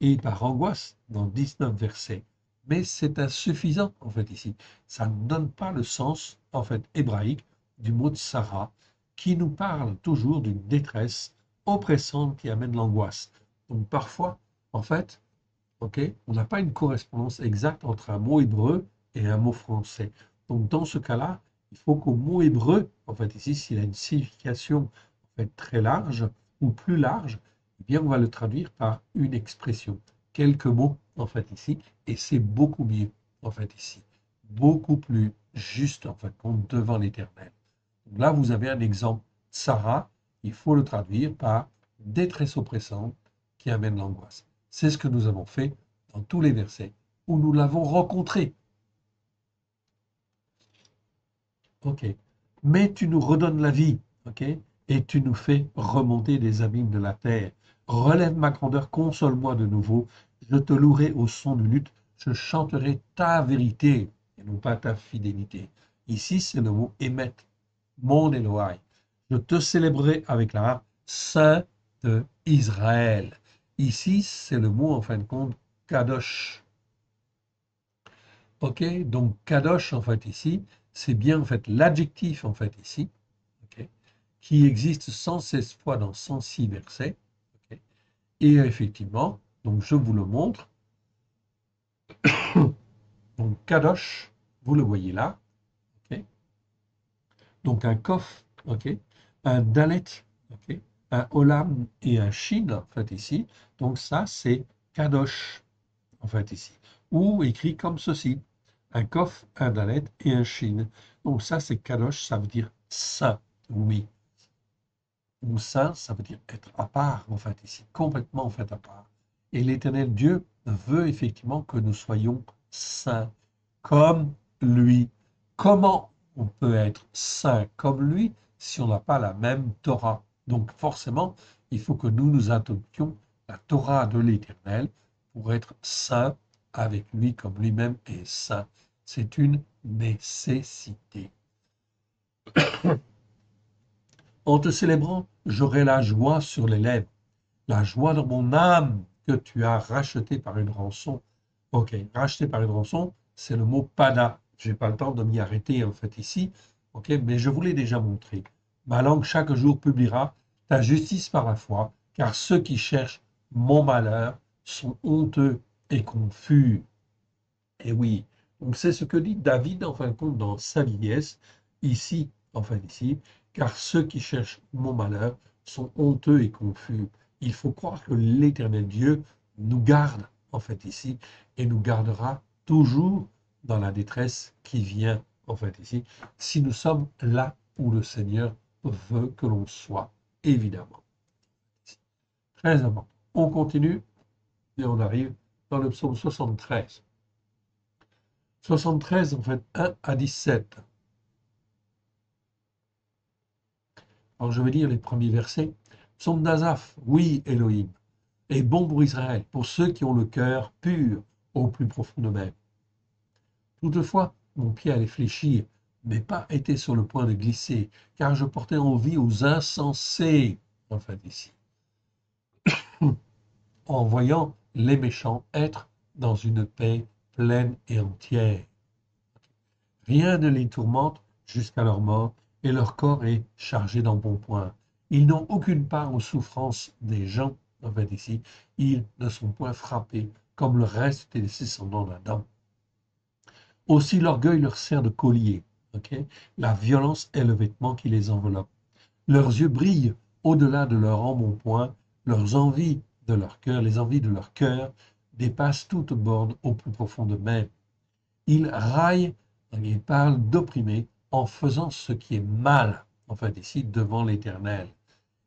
et par angoisse dans 19 versets. Mais c'est insuffisant, en fait, ici. Ça ne donne pas le sens, en fait, hébraïque du mot de Sarah, qui nous parle toujours d'une détresse oppressante qui amène l'angoisse. Donc, parfois, en fait, ok, on n'a pas une correspondance exacte entre un mot hébreu et un mot français. Donc, dans ce cas-là, il faut qu'au mot hébreu, en fait, ici, s'il a une signification en fait, très large ou plus large, eh bien, on va le traduire par une expression, quelques mots, en fait, ici, et c'est beaucoup mieux, en fait, ici, beaucoup plus juste, en fait, devant l'Éternel. Là, vous avez un exemple, Sarah, il faut le traduire par détresse oppressante qui amène l'angoisse. C'est ce que nous avons fait dans tous les versets où nous l'avons rencontré. Ok. Mais tu nous redonnes la vie, ok, et tu nous fais remonter des abîmes de la terre. Relève ma grandeur, console-moi de nouveau. Je te louerai au son de lutte. Je chanterai ta vérité et non pas ta fidélité. Ici, c'est le mot émet, mon Elohai. Je te célébrerai avec la harpe, Saint de Israël. Ici, c'est le mot, en fin de compte, Kadosh. Ok, donc Kadosh, en fait, ici, c'est bien, en fait, l'adjectif, en fait, ici, ok, qui existe 116 fois dans 106 versets. Ok, et effectivement, donc je vous le montre. Donc Kadosh, vous le voyez là. Ok, donc un Kof, ok, un Dalet, ok, un Olam et un Shin, en fait, ici. Donc ça, c'est Kadosh, en fait, ici. Ou écrit comme ceci. Un Kof, un Dalet et un Shin. Donc ça, c'est Kadosh, ça veut dire saint, oui. Ou saint, ça veut dire être à part, en fait, ici, complètement, en fait, à part. Et l'Éternel Dieu veut effectivement que nous soyons saints, comme lui. Comment on peut être saint comme lui si on n'a pas la même Torah? Donc forcément, il faut que nous nous adoptions la Torah de l'Éternel pour être saint avec lui comme lui-même est saint. C'est une nécessité. En te célébrant, j'aurai la joie sur les lèvres, la joie dans mon âme que tu as racheté par une rançon. Ok, racheté par une rançon, c'est le mot pada. Je n'ai pas le temps de m'y arrêter en fait ici, ok, mais je vous l'ai déjà montré. Ma langue chaque jour publiera ta justice par la foi, car ceux qui cherchent mon malheur sont honteux et confus. Et oui, donc c'est ce que dit David en fin de compte dans sa vieillesse, ici, enfin ici, car ceux qui cherchent mon malheur sont honteux et confus. Il faut croire que l'Éternel Dieu nous garde, en fait ici, et nous gardera toujours dans la détresse qui vient, en fait ici, si nous sommes là où le Seigneur veut que l'on soit, évidemment. Très important. On continue et on arrive dans le psaume 73. 73, en fait, 1 à 17. Alors je vais lire les premiers versets. Psaume d'Azaph, oui, Elohim, est bon pour Israël, pour ceux qui ont le cœur pur au plus profond d'eux-mêmes. Toutefois, mon pied allait fléchir, mais pas été sur le point de glisser, car je portais envie aux insensés, en fait, ici, en voyant les méchants être dans une paix pleine et entière. Rien ne les tourmente jusqu'à leur mort, et leur corps est chargé d'embonpoint. Ils n'ont aucune part aux souffrances des gens, en fait ici, ils ne sont point frappés comme le reste des descendants d'Adam. Aussi l'orgueil leur sert de collier, ok. La violence est le vêtement qui les enveloppe. Leurs yeux brillent au-delà de leur embonpoint, leurs envies de leur cœur, les envies de leur cœur dépassent toute borne au plus profond d'eux-mêmes. Ils raillent et parlent d'opprimer en faisant ce qui est mal, en fait ici, devant l'Éternel.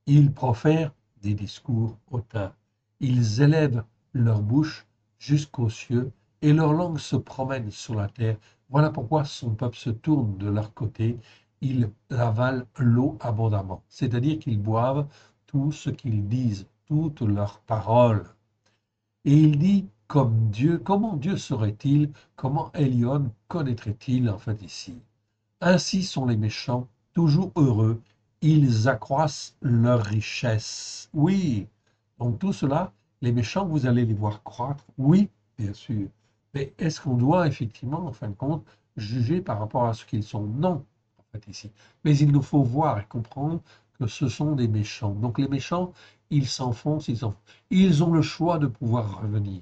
Ils profèrent des discours hautains. Ils élèvent leur bouche jusqu'aux cieux et leur langue se promène sur la terre. Voilà pourquoi son peuple se tourne de leur côté. Ils avalent l'eau abondamment, c'est-à-dire qu'ils boivent tout ce qu'ils disent, toutes leurs paroles. Et il dit, comme Dieu, comment Dieu serait-il, comment Elion connaîtrait-il en fait ici? Ainsi sont les méchants, toujours heureux, ils accroissent leur richesse. Oui, donc tout cela, les méchants, vous allez les voir croître, oui, bien sûr. Mais est-ce qu'on doit effectivement, en fin de compte, juger par rapport à ce qu'ils sont? Non, en fait ici. Mais il nous faut voir et comprendre que ce sont des méchants. Donc les méchants, ils s'enfoncent, ils ont le choix de pouvoir revenir.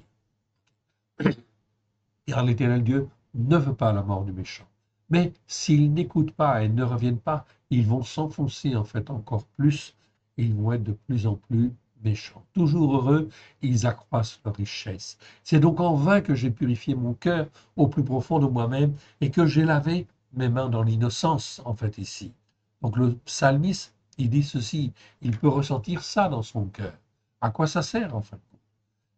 Car l'Éternel Dieu ne veut pas la mort du méchant. Mais s'ils n'écoutent pas et ne reviennent pas, ils vont s'enfoncer en fait encore plus, et ils vont être de plus en plus méchants. Toujours heureux, ils accroissent leur richesse. C'est donc en vain que j'ai purifié mon cœur au plus profond de moi-même et que j'ai lavé mes mains dans l'innocence, en fait, ici. Donc le psalmiste, il dit ceci, il peut ressentir ça dans son cœur. À quoi ça sert, en fait?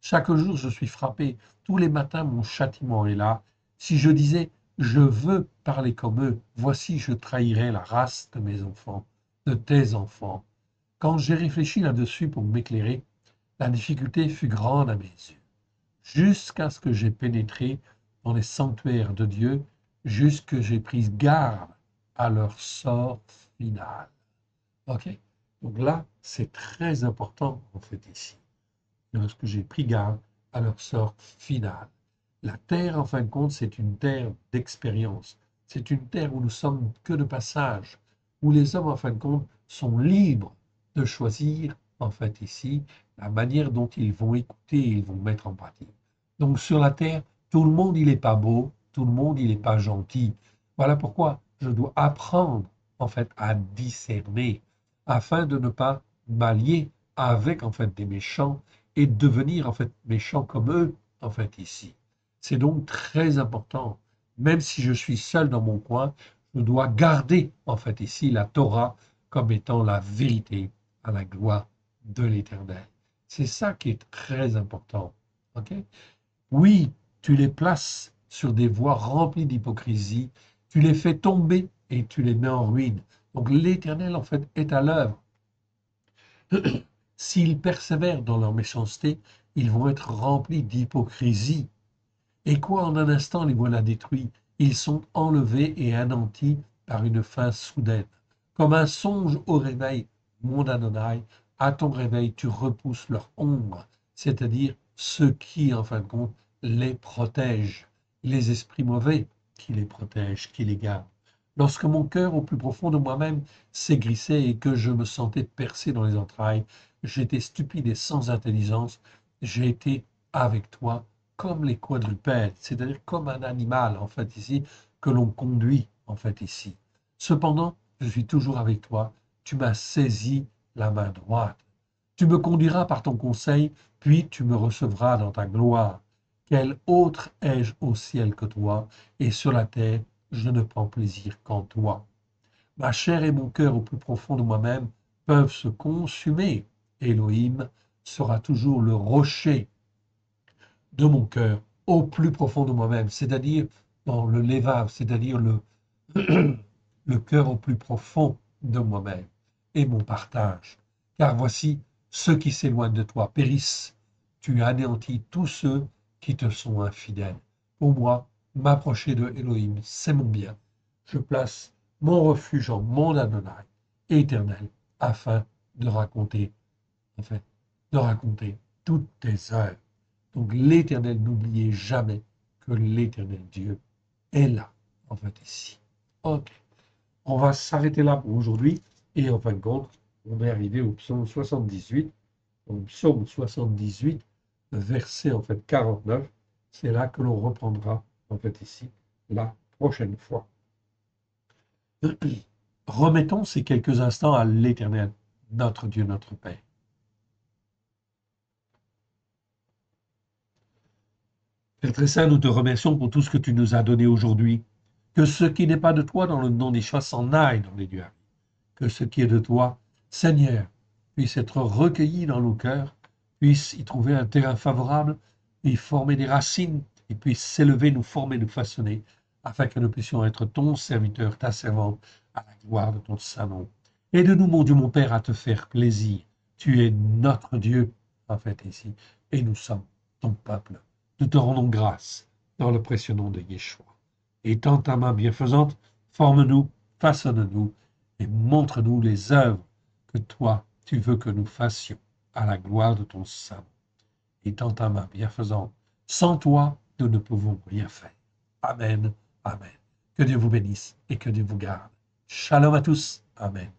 Chaque jour, je suis frappé. Tous les matins, mon châtiment est là. Si je disais, je veux parler comme eux, voici, je trahirais la race de mes enfants, de tes enfants. Quand j'ai réfléchi là-dessus pour m'éclairer, la difficulté fut grande à mes yeux, jusqu'à ce que j'ai pénétré dans les sanctuaires de Dieu, jusque j'ai pris garde à leur sort final. OK? Donc là, c'est très important, en fait, ici lorsque j'ai pris garde à leur sort final. La terre, en fin de compte, c'est une terre d'expérience. C'est une terre où nous sommes que de passage, où les hommes, en fin de compte, sont libres de choisir, en fait, ici, la manière dont ils vont écouter et ils vont mettre en pratique. Donc, sur la terre, tout le monde, il n'est pas beau, tout le monde, il n'est pas gentil. Voilà pourquoi je dois apprendre, en fait, à discerner, afin de ne pas m'allier avec, en fait, des méchants et devenir en fait méchant comme eux, en fait, ici. C'est donc très important. Même si je suis seul dans mon coin, je dois garder, en fait, ici, la Torah comme étant la vérité à la gloire de l'Éternel. C'est ça qui est très important. OK? Oui, tu les places sur des voies remplies d'hypocrisie, tu les fais tomber et tu les mets en ruine. Donc l'Éternel, en fait, est à l'œuvre. S'ils persévèrent dans leur méchanceté, ils vont être remplis d'hypocrisie. Et quoi, en un instant, les voilà détruits. Ils sont enlevés et anéantis par une fin soudaine. Comme un songe au réveil, mon Adonai, à ton réveil, tu repousses leur ombre, c'est-à-dire ceux qui, en fin de compte, les protègent, les esprits mauvais qui les protègent, qui les gardent. Lorsque mon cœur, au plus profond de moi-même, s'aigrissait et que je me sentais percé dans les entrailles, j'étais stupide et sans intelligence, j'ai été avec toi comme les quadrupèdes, c'est-à-dire comme un animal, en fait, ici, que l'on conduit, en fait, ici. Cependant, je suis toujours avec toi, tu m'as saisi la main droite. Tu me conduiras par ton conseil, puis tu me recevras dans ta gloire. Quel autre ai-je au ciel que toi, et sur la terre, je ne prends plaisir qu'en toi. Ma chair et mon cœur au plus profond de moi-même peuvent se consumer. Elohim sera toujours le rocher de mon cœur au plus profond de moi-même, c'est-à-dire dans le lévave, c'est-à-dire le cœur au plus profond de moi-même et mon partage. Car voici, ceux qui s'éloignent de toi périssent. Tu anéantis tous ceux qui te sont infidèles. Pour moi, m'approcher de Elohim, c'est mon bien. Je place mon refuge en mon Adonai éternel afin de raconter, enfin, de raconter toutes tes œuvres. Donc l'Éternel, n'oubliez jamais que l'Éternel Dieu est là, en fait, ici. Ok, on va s'arrêter là pour aujourd'hui, et en fin de compte, on est arrivé au psaume 78. Donc psaume 78, verset en fait 49, c'est là que l'on reprendra, en fait, ici, la prochaine fois. Remettons ces quelques instants à l'Éternel, notre Dieu, notre Père. Père très saint, nous te remercions pour tout ce que tu nous as donné aujourd'hui. Que ce qui n'est pas de toi dans le nom des choses s'en aille dans les nuages. Que ce qui est de toi, Seigneur, puisse être recueilli dans nos cœurs, puisse y trouver un terrain favorable, y former des racines, et puisse s'élever, nous former, nous façonner, afin que nous puissions être ton serviteur, ta servante, à la gloire de ton saint nom. Aide-nous, mon Dieu, mon Père, à te faire plaisir. Tu es notre Dieu, en fait, ici, et nous sommes ton peuple. Nous te rendons grâce dans le précieux nom de Yeshua. Étends ta main bienfaisante, forme-nous, façonne-nous et montre-nous les œuvres que toi, tu veux que nous fassions à la gloire de ton Saint. Étends ta main bienfaisante. Sans toi, nous ne pouvons rien faire. Amen. Amen. Que Dieu vous bénisse et que Dieu vous garde. Shalom à tous. Amen.